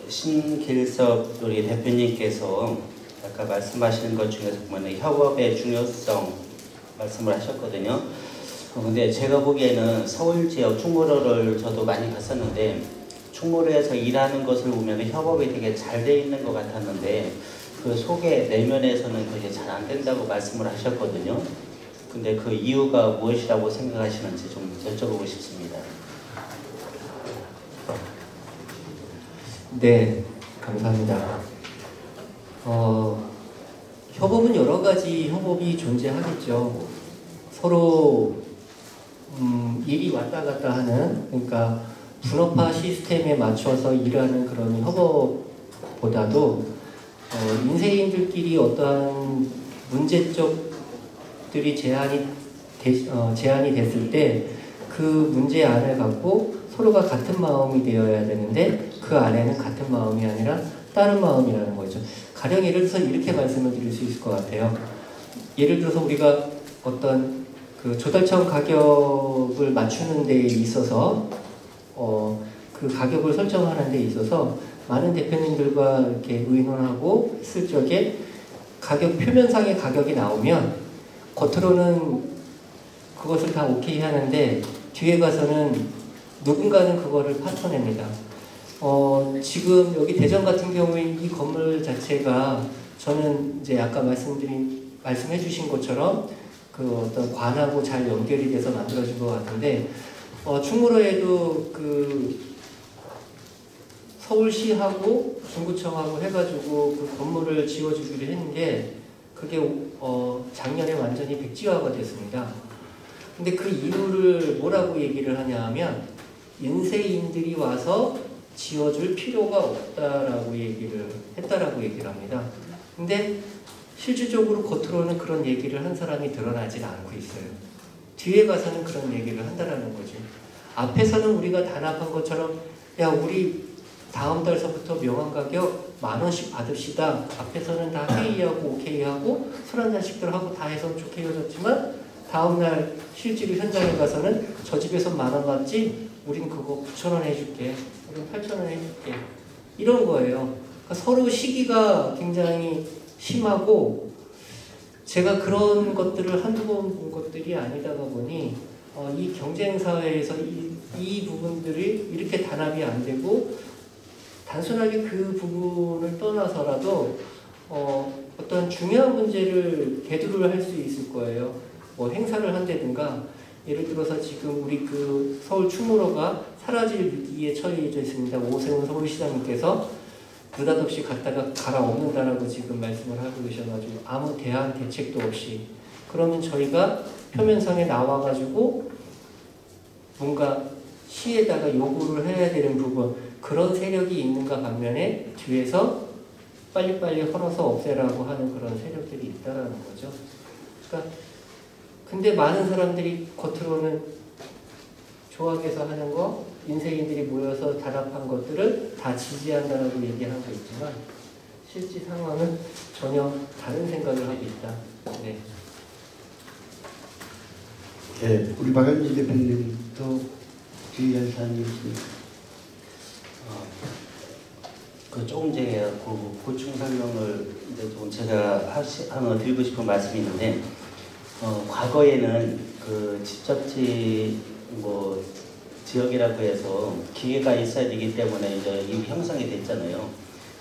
신길섭 우리 대표님께서 아까 말씀하시는 것 중에서 보면 협업의 중요성 말씀을 하셨거든요. 근데 제가 보기에는 서울 지역 충무로를 저도 많이 갔었는데 충무로에서 일하는 것을 보면 협업이 되게 잘 돼 있는 것 같았는데 그 속에 내면에서는 그게 잘 안 된다고 말씀을 하셨거든요. 근데 그 이유가 무엇이라고 생각하시는지 좀 여쭤보고 싶습니다. 네, 감사합니다. 협업은 여러 가지 협업이 존재하겠죠. 서로 일이 왔다 갔다 하는, 그러니까 분업화 시스템에 맞춰서 일하는 그런 협업보다도 인쇄인들끼리 어떠한 문제점들이 제한이 됐을 때 그 문제안을 갖고 서로가 같은 마음이 되어야 되는데 그 안에는 같은 마음이 아니라 다른 마음이라는 거죠. 가령 예를 들어서 이렇게 말씀을 드릴 수 있을 것 같아요. 예를 들어서 우리가 어떤 그 조달청 가격을 맞추는 데 있어서 그 가격을 설정하는 데 있어서 많은 대표님들과 이렇게 의논하고 했을 적에 가격 표면상의 가격이 나오면 겉으로는 그것을 다 오케이 하는데 뒤에 가서는 누군가는 그거를 파토냅니다. 지금 여기 대전 같은 경우에 이 건물 자체가 저는 이제 아까 말씀해 주신 것처럼 그 어떤 관하고 잘 연결이 돼서 만들어진 것 같은데 충무로에도 그 서울시하고 중구청하고 해가지고 그 건물을 지어주기로 했는데 그게 작년에 완전히 백지화가 됐습니다. 근데 그 이유를 뭐라고 얘기를 하냐 하면 인쇄인들이 와서 지어줄 필요가 없다라고 얘기를 합니다. 근데 실질적으로 겉으로는 그런 얘기를 한 사람이 드러나질 않고 있어요. 뒤에 가서는 그런 얘기를 한다라는 거죠. 앞에서는 우리가 단합한 것처럼 야 우리 다음 달서부터 명함 가격 10,000원씩 받읍시다. 앞에서는 다 회의하고 오케이하고 술 한잔씩들 하고 다 해서 좋게 헤어졌지만 다음날 실제로 현장에 가서는 저 집에서 10,000원 받지 우린 그거 9,000원 해줄게. 우린 8,000원 해줄게. 이런 거예요. 그러니까 서로 시기가 굉장히 심하고 제가 그런 것들을 한두 번 본 것들이 아니다가 보니 이 경쟁사회에서 이 부분들이 이렇게 단합이 안 되고 단순하게 그 부분을 떠나서라도 어떤 중요한 문제를 대두를 할 수 있을 거예요. 뭐 행사를 한다든가 예를 들어서 지금 우리 그 서울 충무로가 사라질 위기에 처해져 있습니다. 오세훈 서울시장님께서 느닷없이 갔다가 갈아엎는다라고 지금 말씀을 하고 계셔가지고 아무 대안 대책도 없이 그러면 저희가 표면상에 나와가지고 뭔가 시에다가 요구를 해야 되는 부분 그런 세력이 있는가 반면에 뒤에서 빨리빨리 헐어서 없애라고 하는 그런 세력들이 있다라는 거죠. 그러니까 근데 많은 사람들이 겉으로는 조합해서 하는 거 인쇄인들이 모여서 단합한 것들을 다 지지한다라고 얘기하고 있지만 실제 상황은 전혀 다른 생각을 하고 있다. 네. 네, 우리 박한진 대표님도 주의할 사항이 있습니다. 조금 전에 보충 설명을 이제 좀 제가 하나 드리고 싶은 말씀이 있는데 과거에는 그 집적지 지역이라고 해서 기계가 있어야 되기 때문에 이제 이미 형성이 됐잖아요.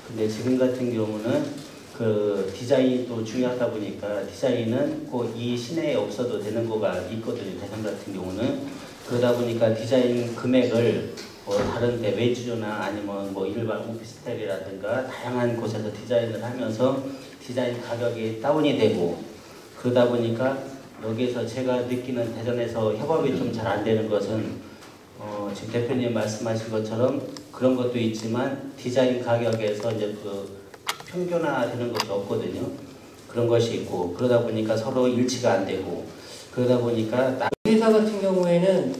근데 지금 같은 경우는 그 디자인도 중요하다 보니까 디자인은 꼭 이 시내에 없어도 되는 거가 있거든요. 대전 같은 경우는 그러다 보니까 디자인 금액을 다른 데 외주조나 아니면 일반 오피스텔이라든가 다양한 곳에서 디자인을 하면서 디자인 가격이 다운이 되고 그러다 보니까 여기에서 제가 느끼는 대전에서 협업이 좀 잘 안 되는 것은 지금 대표님 말씀하신 것처럼 그런 것도 있지만 디자인 가격에서 이제 그 평균화되는 것이 없거든요. 그런 것이 있고 그러다 보니까 서로 일치가 안 되고 그러다 보니까 회사 같은 경우에는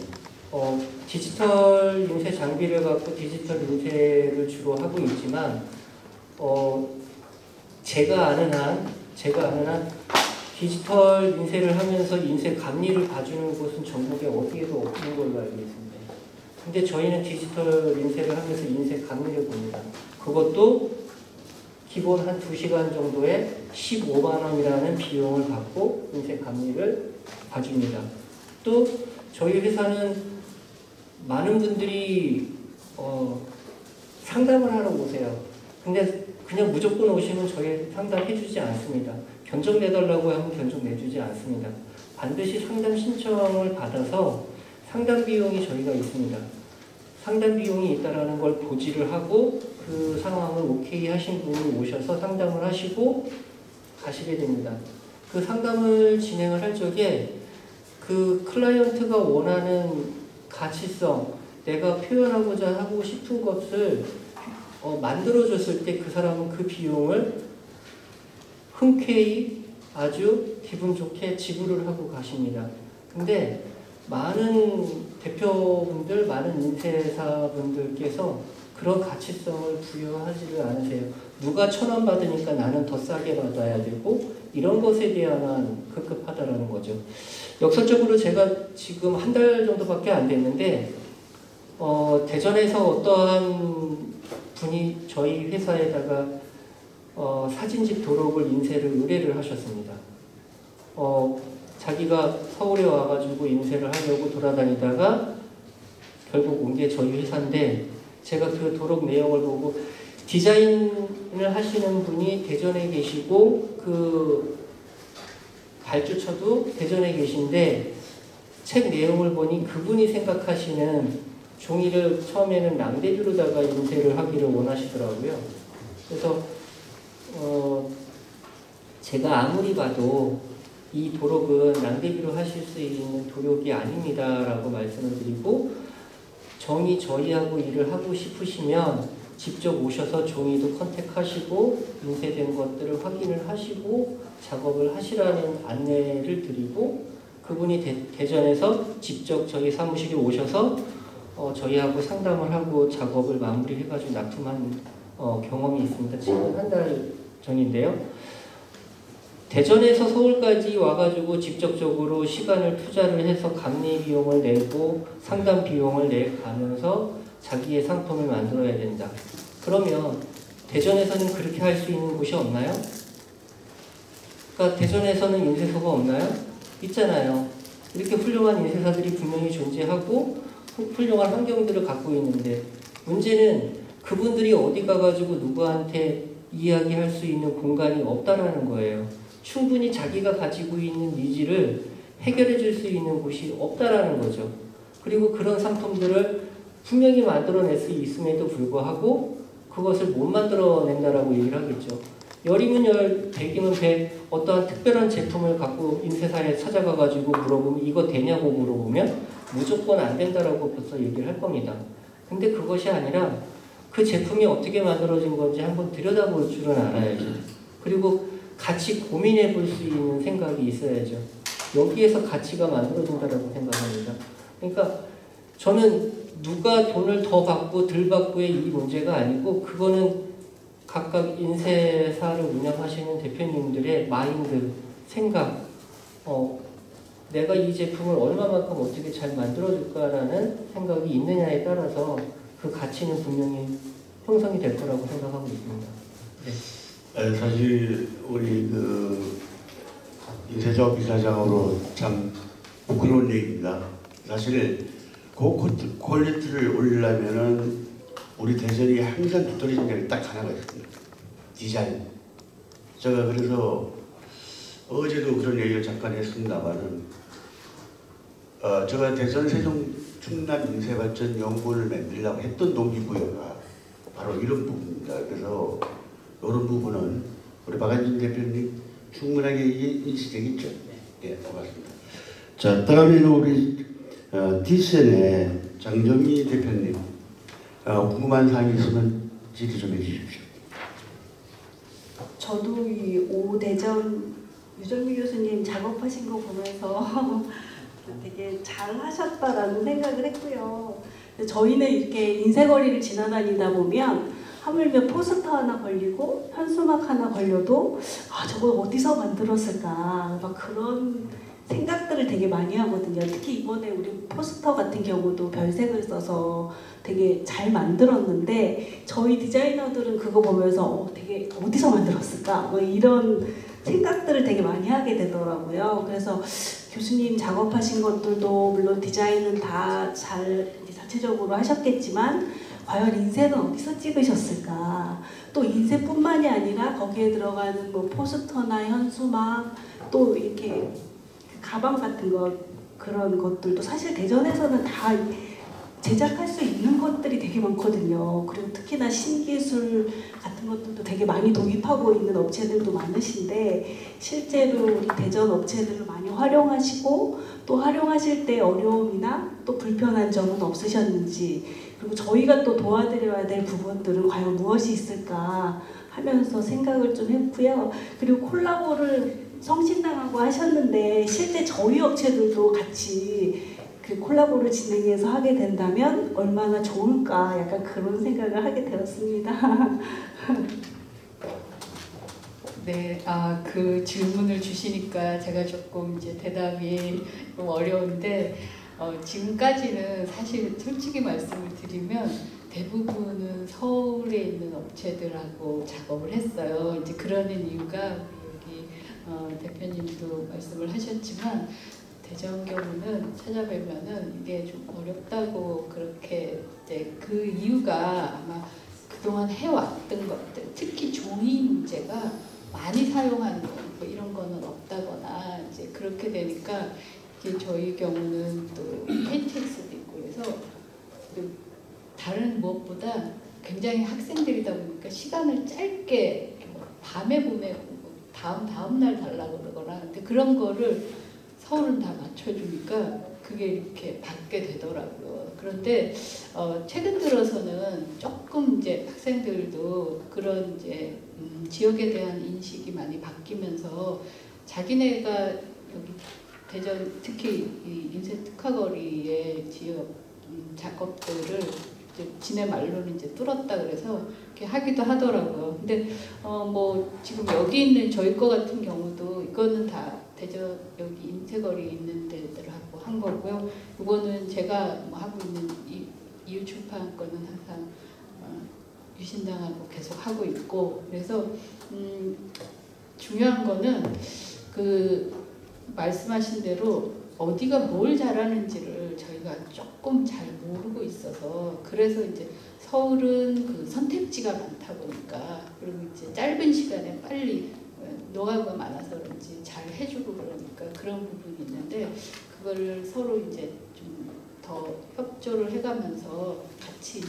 디지털 인쇄 장비를 갖고 디지털 인쇄를 주로 하고 있지만 제가 아는 한 디지털 인쇄를 하면서 인쇄 감리를 봐주는 곳은 전국에 어디에도 없는 걸로 알고 있습니다. 근데 저희는 디지털 인쇄를 하면서 인쇄 감리를 봅니다. 그것도 기본 한 2시간 정도에 15만 원이라는 비용을 받고 인쇄 감리를 봐줍니다. 또 저희 회사는 많은 분들이 상담을 하러 오세요. 근데 그냥 무조건 오시면 저희 상담해주지 않습니다. 견적 내달라고 하면 견적 내주지 않습니다. 반드시 상담 신청을 받아서 상담 비용이 저희가 있습니다. 상담 비용이 있다는 걸 고지를 하고 그 상황을 오케이 하신 분이 오셔서 상담을 하시고 가시게 됩니다. 그 상담을 진행을 할 적에 그 클라이언트가 원하는 가치성, 내가 표현하고자 하고 싶은 것을 만들어줬을 때 그 사람은 그 비용을 흔쾌히 아주 기분 좋게 지불을 하고 가십니다. 근데 많은 대표분들, 많은 인쇄사분들께서 그런 가치성을 부여하지를 않으세요. 누가 1,000원 받으니까 나는 더 싸게 받아야 되고 이런 것에 대한 급급하다라는 거죠. 역설적으로 제가 지금 한 달 정도밖에 안 됐는데 대전에서 어떠한 분이 저희 회사에다가 사진집 도록을 인쇄를 의뢰를 하셨습니다. 자기가 서울에 와가지고 인쇄를 하려고 돌아다니다가 결국 온 게 저희 회사인데 제가 그 도록 내용을 보고 디자인을 하시는 분이 대전에 계시고 그 발주처도 대전에 계신데 책 내용을 보니 그분이 생각하시는 종이를 처음에는 낭대비로다가 인쇄를 하기를 원하시더라고요. 그래서 제가 아무리 봐도 이 도록은 낭대비로 하실 수 있는 도록이 아닙니다 라고 말씀을 드리고 정이 저희하고 일을 하고 싶으시면 직접 오셔서 종이도 컨택하시고 인쇄된 것들을 확인을 하시고 작업을 하시라는 안내를 드리고 그분이 대전에서 직접 저희 사무실에 오셔서 저희하고 상담을 하고 작업을 마무리해가지고 납품한 경험이 있습니다. 지금 한 달 전인데요. 대전에서 서울까지 와가지고 직접적으로 시간을 투자를 해서 감리 비용을 내고 상담 비용을 내가면서 자기의 상품을 만들어야 된다. 그러면 대전에서는 그렇게 할 수 있는 곳이 없나요? 그러니까 대전에서는 인쇄소가 없나요? 있잖아요. 이렇게 훌륭한 인쇄사들이 분명히 존재하고 훌륭한 환경들을 갖고 있는데 문제는 그분들이 어디 가가지고 누구한테 이야기할 수 있는 공간이 없다라는 거예요. 충분히 자기가 가지고 있는 니즈를 해결해 줄 수 있는 곳이 없다라는 거죠. 그리고 그런 상품들을 분명히 만들어낼 수 있음에도 불구하고 그것을 못 만들어낸다라고 얘기를 하겠죠. 열이면 열, 백이면 백, 어떠한 특별한 제품을 갖고 인쇄사에 찾아가가지고 물어보면 이거 되냐고 물어보면 무조건 안 된다라고 벌써 얘기를 할 겁니다. 근데 그것이 아니라 그 제품이 어떻게 만들어진 건지 한번 들여다볼 줄은 알아야죠. 그리고 같이 고민해 볼 수 있는 생각이 있어야죠. 여기에서 가치가 만들어진다라고 생각합니다. 그러니까 저는 누가 돈을 더 받고 덜 받고의 이 문제가 아니고 그거는 각각 인쇄사를 운영하시는 대표님들의 마인드, 생각, 내가 이 제품을 얼마만큼 어떻게 잘 만들어줄까라는 생각이 있느냐에 따라서 그 가치는 분명히 형성이 될 거라고 생각하고 있습니다. 네. 사실 우리 인쇄조합 이사장으로 참 부끄러운 얘기입니다. 사실 그 퀄리티를 올리려면은 우리 대전이 항상 두드러진 점이 딱 하나가 있습니다. 디자인. 제가 그래서 어제도 그런 얘기를 잠깐 했습니다만은 제가 대전 세종 충남 인쇄발전 연구원을 만들려고 했던 동기부여가 바로 이런 부분입니다. 그래서 이런 부분은 우리 박한진 대표님 충분하게 인식되겠죠? 네, 고맙습니다. 자, 다음에는 우리 디센의 장정희 대표님 궁금한 사항이 있으면 질의 좀 해주십시오. 저도 이 오대전 유정미 교수님 작업하신 거 보면서 되게 잘하셨다라는 생각을 했고요. 저희는 이렇게 인쇄거리를 지나다니다 보면 하물며 포스터 하나 걸리고 현수막 하나 걸려도 아 저걸 어디서 만들었을까 막 그런 생각들을 되게 많이 하거든요. 특히 이번에 우리 포스터 같은 경우도 별색을 써서 되게 잘 만들었는데 저희 디자이너들은 그거 보면서 되게 어디서 만들었을까 뭐 이런 생각들을 되게 많이 하게 되더라고요. 그래서 교수님 작업하신 것들도 물론 디자인은 다 잘 자체적으로 하셨겠지만 과연 인쇄는 어디서 찍으셨을까? 또 인쇄뿐만이 아니라 거기에 들어가는 뭐 포스터나 현수막 또 이렇게 가방 같은 것 그런 것들도 사실 대전에서는 다 제작할 수 있는 것들이 되게 많거든요. 그리고 특히나 신기술 같은 것들도 되게 많이 도입하고 있는 업체들도 많으신데 실제로 우리 대전 업체들을 많이 활용하시고 또 활용하실 때 어려움이나 또 불편한 점은 없으셨는지 그리고 저희가 또 도와드려야 될 부분들은 과연 무엇이 있을까 하면서 생각을 좀 했고요. 그리고 콜라보를 성신당하고 하셨는데 실제 저희 업체들도 같이 그 콜라보를 진행해서 하게 된다면 얼마나 좋을까 약간 그런 생각을 하게 되었습니다. 네, 그 질문을 주시니까 제가 조금 이제 대답이 좀 어려운데 지금까지는 사실 솔직히 말씀을 드리면 대부분은 서울에 있는 업체들하고 작업을 했어요. 이제 그러는 이유가 여기 대표님도 말씀을 하셨지만 대전 경우는 찾아뵈면은 이게 좀 어렵다고 그렇게 이제 그 이유가 아마 그동안 해왔던 것들, 특히 종이 문제가 많이 사용하는 거 뭐 이런 거는 없다거나 이제 그렇게 되니까 이제 저희 경우는 또 KTX도 있고 그래서 다른 무엇보다 굉장히 학생들이다 보니까 시간을 짧게 밤에 보내고 다음 날 달라고 그러거나 근데 그런 거를 서울은 다 맞춰주니까 그게 이렇게 받게 되더라고요. 그런데 최근 들어서는 조금 이제 학생들도 그런 이제 지역에 대한 인식이 많이 바뀌면서 자기네가 여기 대전 특히 이 인쇄 특화거리의 지역 작업들을 이제 지네 말로는 이제 뚫었다 그래서 이렇게 하기도 하더라고요. 근데 뭐 지금 여기 있는 저희 거 같은 경우도 이거는 다 대전 여기 인쇄거리 있는 데들하고 한 거고요. 이거는 제가 뭐 하고 있는 이웃출판 거는 항상 유신당하고 계속 하고 있고 그래서 중요한 거는 그 말씀하신 대로 어디가 뭘 잘하는지를 저희가 조금 잘 모르고 있어서 그래서 이제 서울은 그 선택지가 많다 보니까 그리고 이제 짧은 시간에 빨리 노하우가 많아서 그런지 잘 해주고 그러니까 그런 부분이 있는데 그걸 서로 이제 좀 더 협조를 해가면서 같이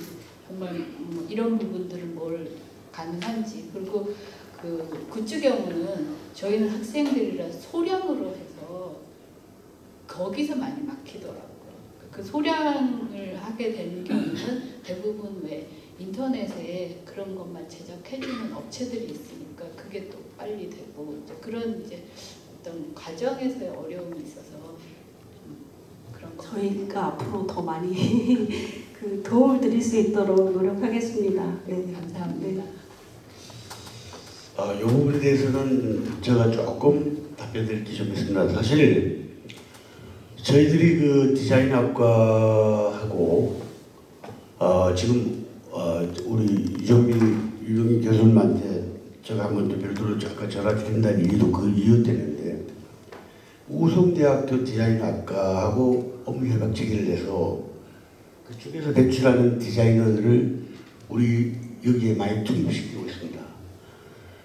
정말 이런 부분들은 뭘 가능한지 그리고 그 굿즈 경우는 저희는 학생들이라 소량으로 해서 거기서 많이 막히더라고요. 그 소량을 하게 되는 경우는 대부분 왜 인터넷에 그런 것만 제작해주는 업체들이 있으니까 그게 또 빨리 되고 이제 그런 이제 어떤 과정에서의 어려움이 있어서 그런 거. 저희가 앞으로 더 많이 그 도움을 드릴 수 있도록 노력하겠습니다. 네, 감사합니다. 이 부분에 대해서는 제가 조금 답변드릴 게 좀 있습니다. 사실 저희들이 그 디자인학과하고 지금 우리 유정민 교수님한테 제가 한번 또 별도로 아까 전화 드린다는 이유도 그 이유 때문인데 우성대학교 디자인학과하고 업무 협약 체계를 내서 그쪽에서 배출하는 디자이너들을 우리 여기에 많이 투입시키고 있습니다.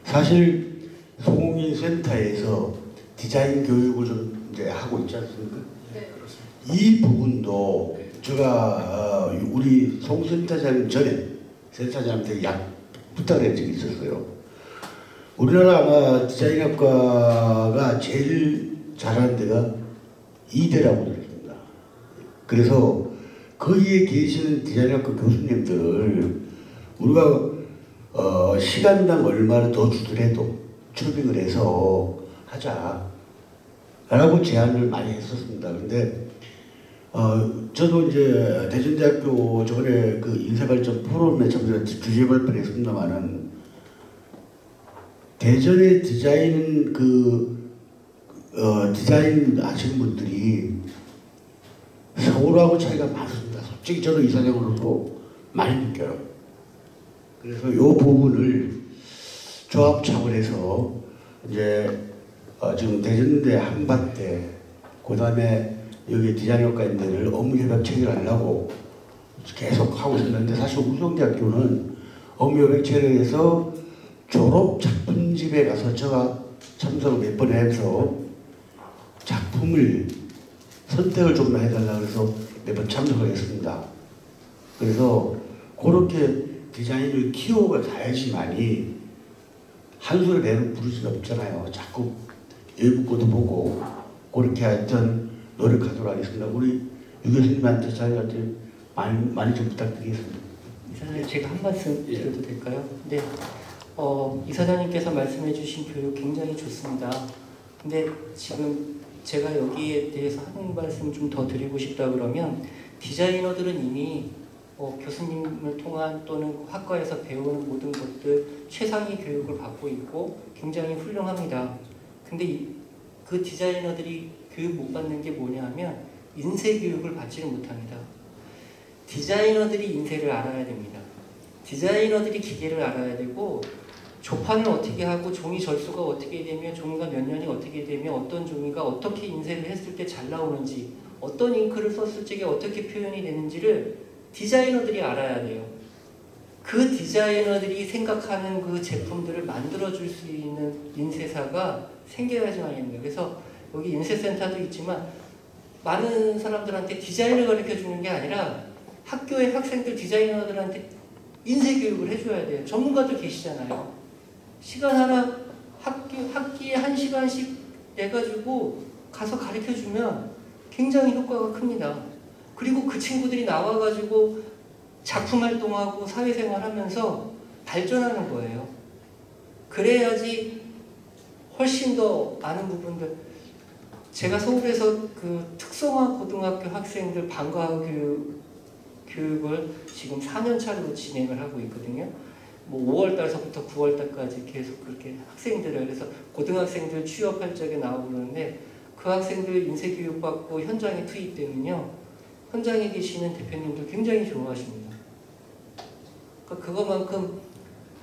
사실 소공인 센터에서 디자인 교육을 좀 이제 하고 있지 않습니까? 네. 이 부분도 제가 우리 송 센터장님 전에 센터장한테 부탁을 한 적이 있었어요. 우리나라 아마 디자인학과가 제일 잘하는 데가 이대라고 들었습니다. 그래서 거기에 계시는 디자인학과 교수님들을 우리가 시간당 얼마를 더 주더라도 초빙을 해서 하자라고 제안을 많이 했었습니다. 그런데 저도 이제 대전대학교 저번에 그 인사발전 포럼에 참석해서 주제 발표를 했습니다만은 대전의 디자인 디자인 하시는 분들이 서울하고 차이가 많습니다. 솔직히 저도 이사장으로서 많이 느껴요. 그래서 이 부분을 조합 차원에서 이제 지금 대전대 한밭대 그다음에 여기 디자인학과인들을 업무협약 체결하려고 계속 하고 있었는데 사실 우성대학교는 업무협약 체결해서 졸업 작품집에 가서 제가 참석을 몇 번 해서 작품을 선택을 좀 해달라 그래서 몇 번 참석을 했습니다. 그래서 그렇게 디자인을 키워가야지만이 한 소리 내로 부를 수는 없잖아요. 자꾸 외국 것도 보고 그렇게 하여튼 노력하도록 하겠습니다. 우리 유 교수님한테 저희한테 많이 좀 부탁드리겠습니다. 이사장님 제가 한 말씀 드려도 될까요? 네. 이사장님께서 말씀해 주신 교육 굉장히 좋습니다. 근데 지금 제가 여기에 대해서 한 말씀 좀 더 드리고 싶다 그러면 디자이너들은 이미 교수님을 통한 또는 학과에서 배우는 모든 것들 최상위 교육을 받고 있고 굉장히 훌륭합니다. 근데 그 디자이너들이 교육 못 받는 게 뭐냐면 인쇄 교육을 받지를 못합니다. 디자이너들이 인쇄를 알아야 됩니다. 디자이너들이 기계를 알아야 되고 조판을 어떻게 하고 종이 절수가 어떻게 되며 종이가 몇 년이 어떻게 되며 어떤 종이가 어떻게 인쇄를 했을 때 잘 나오는지 어떤 잉크를 썼을 적에 어떻게 표현이 되는지를 디자이너들이 알아야 돼요. 그 디자이너들이 생각하는 그 제품들을 만들어줄 수 있는 인쇄사가 생겨야지만 합니다. 그래서 여기 인쇄센터도 있지만 많은 사람들한테 디자인을 가르쳐주는 게 아니라 학교의 학생들 디자이너들한테 인쇄 교육을 해줘야 돼요. 전문가들 계시잖아요. 시간 하나 학기에 1시간씩 내가지고 가서 가르쳐주면 굉장히 효과가 큽니다. 그리고 그 친구들이 나와가지고 작품 활동하고 사회생활 하면서 발전하는 거예요. 그래야지 훨씬 더 많은 부분들 제가 서울에서 그 특성화 고등학교 학생들 방과후 교육을 지금 4년차로 진행을 하고 있거든요. 뭐 5월달서부터 9월달까지 계속 그렇게 학생들을 그래서 고등학생들 취업할 적에 나오고 그러는데 그 학생들 인쇄교육 받고 현장에 투입되면요. 현장에 계시는 대표님들 굉장히 좋아하십니다. 그러니까 그것만큼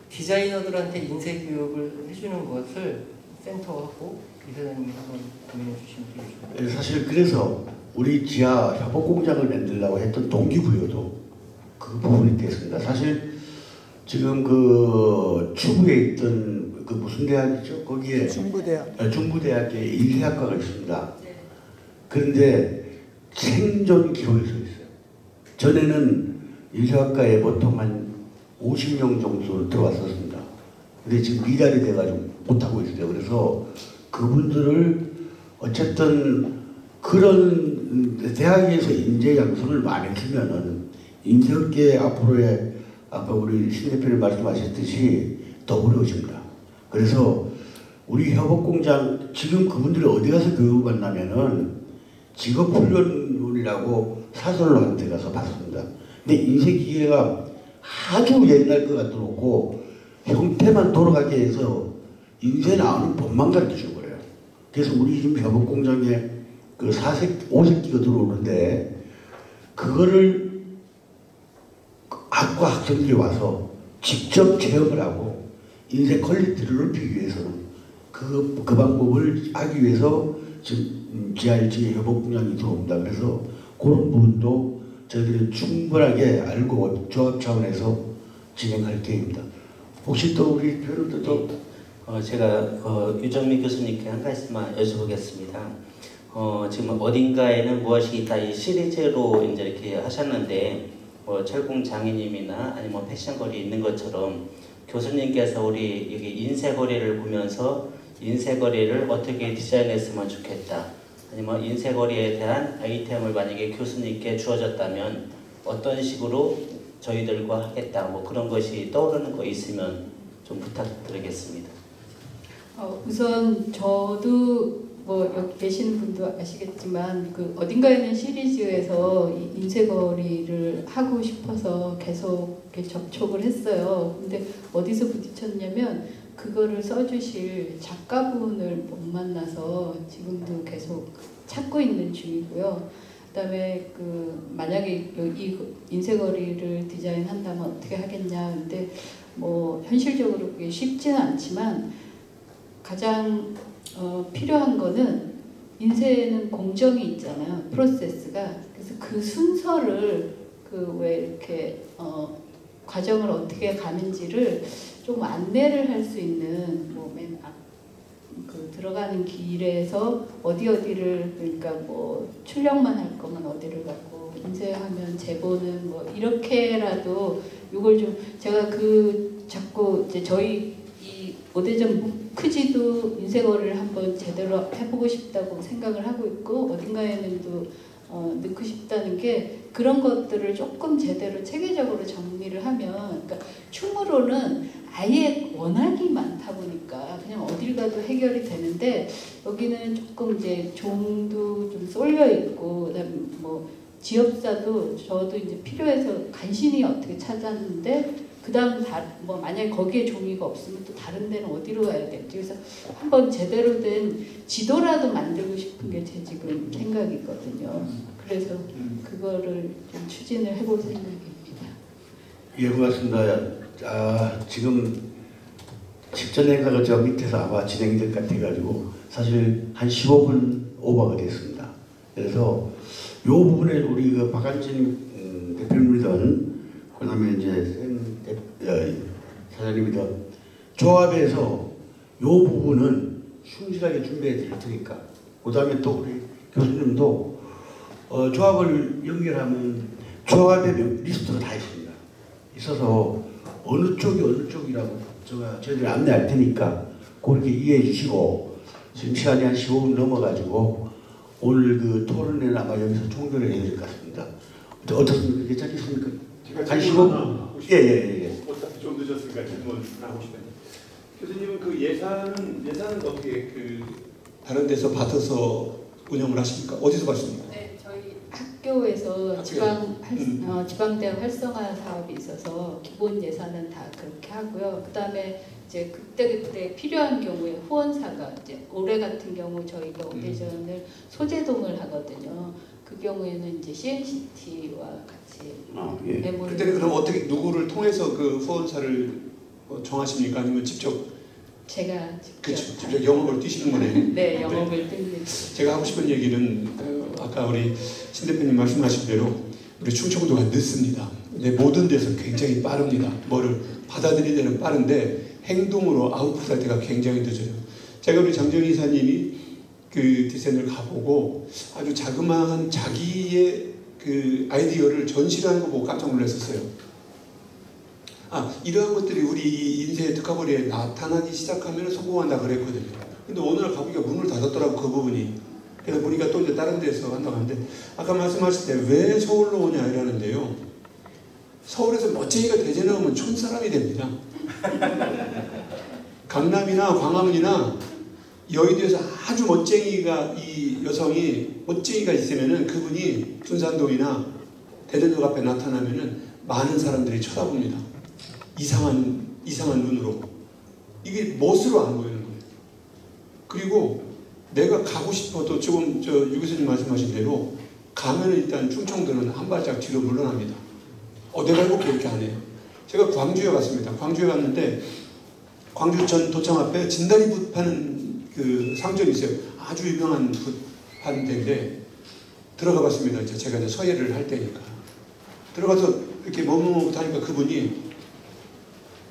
디자이너들한테 인쇄교육을 해주는 것을 센터하고 이사장님이 한번 고민해 주시면 되겠습니다. 사실 그래서 우리 지하 협업공장을 만들려고 했던 동기부여도 그 부분이 됐습니다. 사실 지금 그 추구에 있던 그 무슨 대학이죠? 거기에 중부대학에 인쇄학과가 있습니다. 그런데 생존 기록이 서 있어요. 전에는 인쇄학과에 보통 한 50명 정도 들어왔었습니다. 근데 지금 미달이 돼가지고 못하고 있어요. 그래서 그분들을 어쨌든 그런 대학에서 인재 양성을 많이 주면은 인쇄업계 앞으로의 아까 우리 신 대표님 말씀하셨듯이 더 어려워집니다. 그래서 우리 협업공장 지금 그분들이 어디 가서 교육을 받냐면은 직업훈련이라고 사설로 한 데 가서 받습니다. 근데 인쇄기계가 아주 옛날 것 같더라고 형태만 돌아가게 해서 인쇄 나오는 법만 가르쳐 주는 거예요. 그래서 우리 지금 협업공장에 그 4색, 5색기가 들어오는데 그거를 학과 학생들이 와서 직접 체험을 하고 인쇄 퀄리티를 높이기 위해서는 그 방법을 하기 위해서 지금 GIG 협업공장이 들어옵니다. 그래서 그런 부분도 저희들이 충분하게 알고 조합 차원에서 진행할 계획입니다. 혹시 또 우리 표현들도 제가 유정민 교수님께 한 가지만 여쭤보겠습니다. 지금 어딘가에는 무엇이 있다 이 시리즈로 이제 이렇게 하셨는데 철공 장애님이나 아니면 패션거리 있는 것처럼 교수님께서 우리 여기 인쇄거리를 보면서 인쇄거리를 어떻게 디자인했으면 좋겠다. 아니면 인쇄거리에 대한 아이템을 만약에 교수님께 주어졌다면 어떤 식으로 저희들과 하겠다. 뭐 그런 것이 떠오르는 거 있으면 좀 부탁드리겠습니다. 우선 저도 뭐 여기 계시는 분도 아시겠지만 그 어딘가에는 시리즈에서 이 인쇄거리를 하고 싶어서 계속 이렇게 접촉을 했어요. 근데 어디서 부딪혔냐면 그거를 써주실 작가분을 못 만나서 지금도 계속 찾고 있는 중이고요. 그다음에 그 만약에 이 인쇄거리를 디자인한다면 어떻게 하겠냐. 근데 뭐 현실적으로 그게 쉽지는 않지만 가장 필요한 거는 인쇄는 공정이 있잖아요. 프로세스가. 그래서 그 순서를 그 왜 이렇게 과정을 어떻게 가는지를 좀 안내를 할 수 있는 뭐 맨 그 들어가는 길에서 어디를 그러니까 뭐 출력만 할 거면 어디를 갖고 인쇄하면 제보는 뭐 이렇게라도 이걸 좀 제가 그 자꾸 이제 저희 이 오대전 크지도 인쇄거리를 한번 제대로 해보고 싶다고 생각을 하고 있고 어딘가에는 또 넣고 싶다는 게 그런 것들을 조금 제대로 체계적으로 정리를 하면 그러니까 춤으로는 아예 워낙이 많다 보니까 그냥 어딜 가도 해결이 되는데 여기는 조금 이제 종도 좀 쏠려 있고 그다음에 뭐 지업사도 저도 이제 필요해서 간신히 어떻게 찾았는데 그다음 뭐 만약에 거기에 종이가 없으면 또 다른 데는 어디로 가야 될지 그래서 한번 제대로 된 지도라도 만들고 싶은 게 제 지금 생각이거든요. 그래서 그거를 좀 추진을 해볼 생각입니다. 예, 고맙습니다. 지금 직전 행사가 저 밑에서 아마 진행될 것 같아가지고 사실 한 15분 오버가 됐습니다. 그래서 이 부분에 우리 그 박한진 대표님이든 그다음에 이제 사장님이든 조합에서 이 부분은 충실하게 준비해 드릴 테니까 그다음에 또 우리 교수님도 조합을 연결하면 조합의 리스트가 다 있습니다. 있어서 어느 쪽이라고 저희들이 안내할 테니까 그렇게 이해해 주시고 지금 시간이 한 15분 넘어가지고 오늘 그 토론회는 아마 여기서 종료를 해야 될 것 같습니다. 어떻습니까? 괜찮겠습니까? 한 15분? 예. 어차피 좀 늦었으니까 질문을 하고 싶은데 교수님은 그 예산은 어떻게 그 다른 데서 받아서 운영을 하십니까? 어디서 받습니까? 네, 저희 학교에서 지방대학 활성화 사업이 있어서 기본 예산은 다 그렇게 하고요. 그다음에 이제 그때 필요한 경우에 후원사가 이제 올해 같은 경우 저희가 오대전을 소재동을 하거든요. 그 경우에는 이제 CNCT와 같이 그때는 그럼 어떻게 누구를 통해서 그 후원사를 정하십니까? 아니면 직접 제가 직접 영업을 뛰시는 거네요. 네, 영업을 뛰는. 제가 하고 싶은 얘기는 아까 우리 신 대표님 말씀하신 대로 우리 충청도가 늦습니다. 근데 모든 데서 굉장히 빠릅니다. 뭐를 받아들이는 데는 빠른데 행동으로 아웃풋할 때가 굉장히 늦어요. 제가 우리 장정희 이사님이 그 디자인을 가보고 아주 자그마한 자기의 그 아이디어를 전시하는 거 보고 깜짝 놀랐었어요. 이러한 것들이 우리 인쇄 특화거리에 나타나기 시작하면 성공한다 그랬거든요. 근데 어느 날 가보니까 문을 닫았더라고 그 부분이. 그래서 보니까 또 이제 다른 데서 한다고 하는데 아까 말씀하실 때 왜 서울로 오냐 이러는데요. 서울에서 멋쟁이가 대전에 오면 촌사람이 됩니다. 강남이나 광화문이나 여의도에서 아주 멋쟁이가 이 여성이 멋쟁이가 있으면은 그분이 둔산동이나 대전역 앞에 나타나면은 많은 사람들이 쳐다봅니다. 이상한 눈으로. 이게 멋으로 안 보이는 거예요. 그리고 내가 가고 싶어도 지금 유 교수님 말씀하신 대로 가면은 일단 충청도는 한 발짝 뒤로 물러납니다. 내가 해볼게 이렇게 안 해요. 제가 광주에 갔습니다. 광주에 갔는데 광주 전 도청 앞에 진다리붓 파는 그 상점이 있어요. 아주 유명한 붓 파는 데인데 들어가 봤습니다. 제가 이제 서예를 할 때니까. 들어가서 이렇게 머뭇 하니까 그분이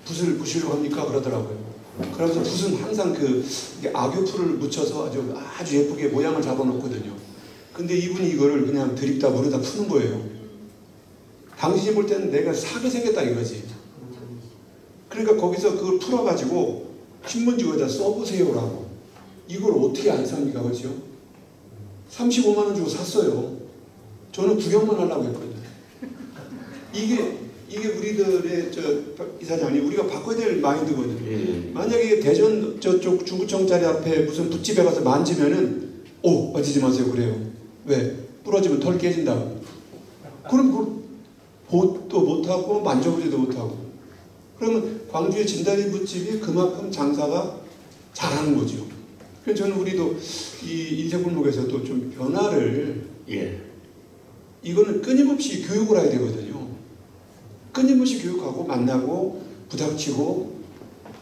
붓을 부시러 갑니까? 그러더라고요. 그래서 붓은 항상 그 악교풀을 묻혀서 아주 예쁘게 모양을 잡아놓거든요. 근데 이분이 이거를 그냥 드립다 물에다 푸는 거예요. 당신이 볼 때는 내가 사게 생겼다 이거지. 그러니까 거기서 그걸 풀어가지고 신문지에다 써보세요라고. 이걸 어떻게 안 삽니까, 그렇죠? 35만 원 주고 샀어요. 저는 구경만 하려고 했거든요. 이게 우리들의 이사장님, 우리가 바꿔야 될 마인드거든요. 만약에 대전 저쪽 중구청짜리 앞에 무슨 붓집에 가서 만지면은 만지지 마세요 그래요. 왜? 부러지면 털 깨진다고. 그럼 그걸 보도 못하고 만져보지도 못하고. 그러면 광주의 진다리 붓집이 그만큼 장사가 잘하는 거죠. 그래서 저는 우리도 이 인쇄골목에서도 좀 변화를 이거는 끊임없이 교육을 해야 되거든요. 끊임없이 교육하고 만나고 부닥치고.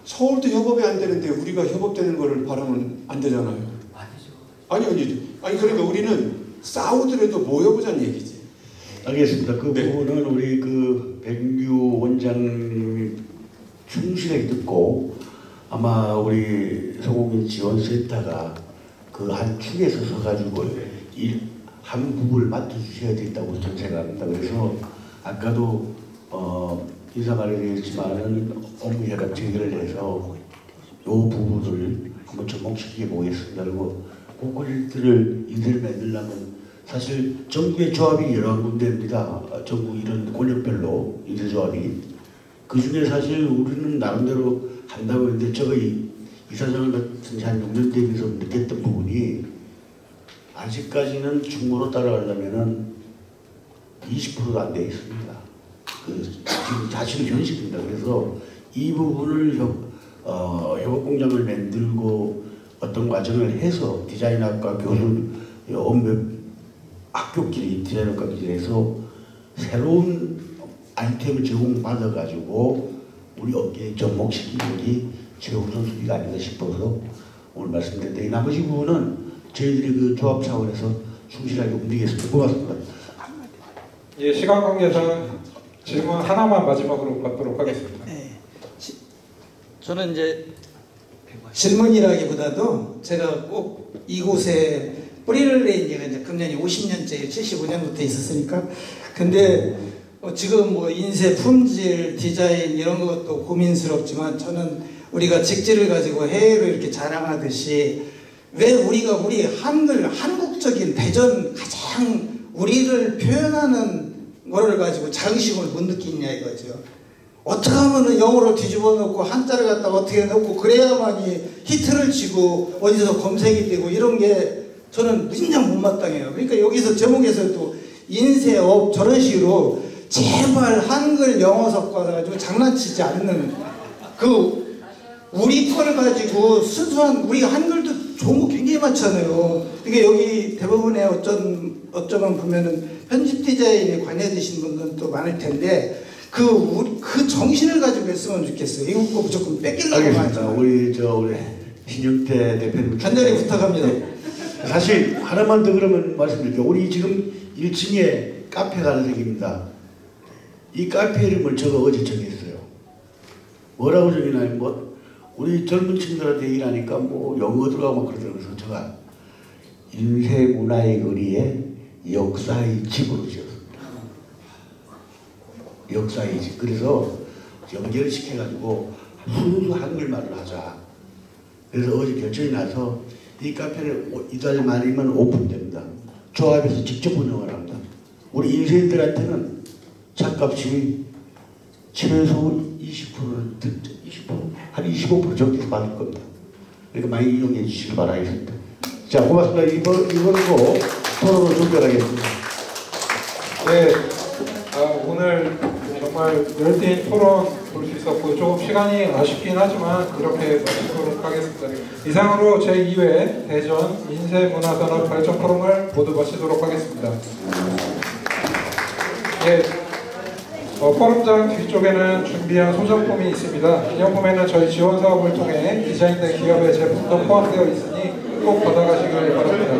서울도 협업이 안 되는데 우리가 협업되는 거를 바라면 안 되잖아요. 아니죠. 아니 그러니까 우리는 싸우더라도 모여보자는 얘기지. 알겠습니다. 그 부분은 우리 그 백유 원장님이 충실하게 듣고 아마 우리 소공인 지원센터가 그 한 축에서 서가지고 한 부분을 맡아주셔야 된다고 저는 생각합니다. 그래서 아까도 인사 말씀드렸지만은 업무협약 체결을 해서 이 부분을 한번 접목시켜 보겠습니다. 그리고 고퀄리티를 인쇄를 만들려면 사실 정부의 조합이 여러 군데입니다. 전국 이런 권역별로 인쇄조합이. 그 중에 사실 우리는 나름대로 한다고 했는데 제가 이사장을 맡은 지 한 6년 되면서 느꼈던 부분이 아직까지는 중고로 따라가려면은 20%도 안 돼 있습니다. 지금 자신의 현실입니다. 그래서 이 부분을 협업공장을 만들고 어떤 과정을 해서 디자인학과 교수 학교끼리 디자인학과끼리 해서 새로운 아이템을 제공받아가지고 우리 업계에 접목시키는 게 최우선순위가 아닌가 싶어서 오늘 말씀드렸는데 나머지 부분은 저희들이 그 조합 차원에서 충실하게 움직이겠습니다. 고맙습니다. 예, 시간 관계상 질문 하나만 마지막으로 받도록 하겠습니다. 저는 이제 질문이라기보다도 제가 꼭 이곳에 뿌리를 낸 지가 이제 금년이 50년째, 75년부터 있었으니까. 근데 지금 뭐 인쇄 품질, 디자인 이런 것도 고민스럽지만 저는 우리가 직지를 가지고 해외로 이렇게 자랑하듯이 왜 우리가 우리 한국적인 대전 가장 우리를 표현하는 거를 가지고 자긍심을 못 느끼냐 이거죠. 어떻게 하면은 영어를 뒤집어 놓고 한자를 갖다가 어떻게 놓고 그래야만이 히트를 치고 어디서 검색이 되고 이런 게 저는 무진장 못마땅해요. 그러니까 여기서 제목에서도 인쇄업 저런 식으로 제발 한글 영어 섞어가지고 장난치지 않는 그 우리 거를 가지고 순수한 우리가 한글도 좋은 거 굉장히 많잖아요. 이게 여기 대부분의 어쩌면 보면은 편집 디자인에 관여되신 분들은 또 많을 텐데 그 정신을 가지고 했으면 좋겠어요. 이거 거 무조건 뺏기려고 하죠. 우리 신영태 대표님 간절히 부탁합니다. 사실 하나만 더 그러면 말씀드릴게요. 우리 지금 1층에 카페가 하나 생깁니다. 이 카페 이름을 제가 어제 정했어요. 뭐라고 정해놨냐면 우리 젊은 친구들한테 일하니까 영어 들어가고 그러더라고요. 그래서 제가 인쇄문화의 거리에 역사의 집으로 지었습니다. 역사의 집. 그래서 연결을 시켜가지고 순수 한글말을 하자. 그래서 어제 결정이 나서 이 카페를 이달 말이면 오픈됩니다. 조합에서 직접 운영을 합니다. 우리 인쇄인들한테는 차값이 최소 20%한 25% 정도에서 받을 겁니다. 그러니까 많이 이용해 주시기 바라겠습니다. 자, 고맙습니다. 이번으로 토론을 종결하겠습니다. 네, 오늘 정말 열띤 토론 볼 수 있었고 조금 시간이 아쉽긴 하지만 이렇게 마치도록 하겠습니다. 이상으로 제2회 대전 인쇄문화산업 발전 포럼을 모두 마치도록 하겠습니다. 예, 포럼장 뒤쪽에는 준비한 소장품이 있습니다. 기념품에는 저희 지원 사업을 통해 디자인된 기업의 제품도 포함되어 있으니 꼭 받아가시길 바랍니다.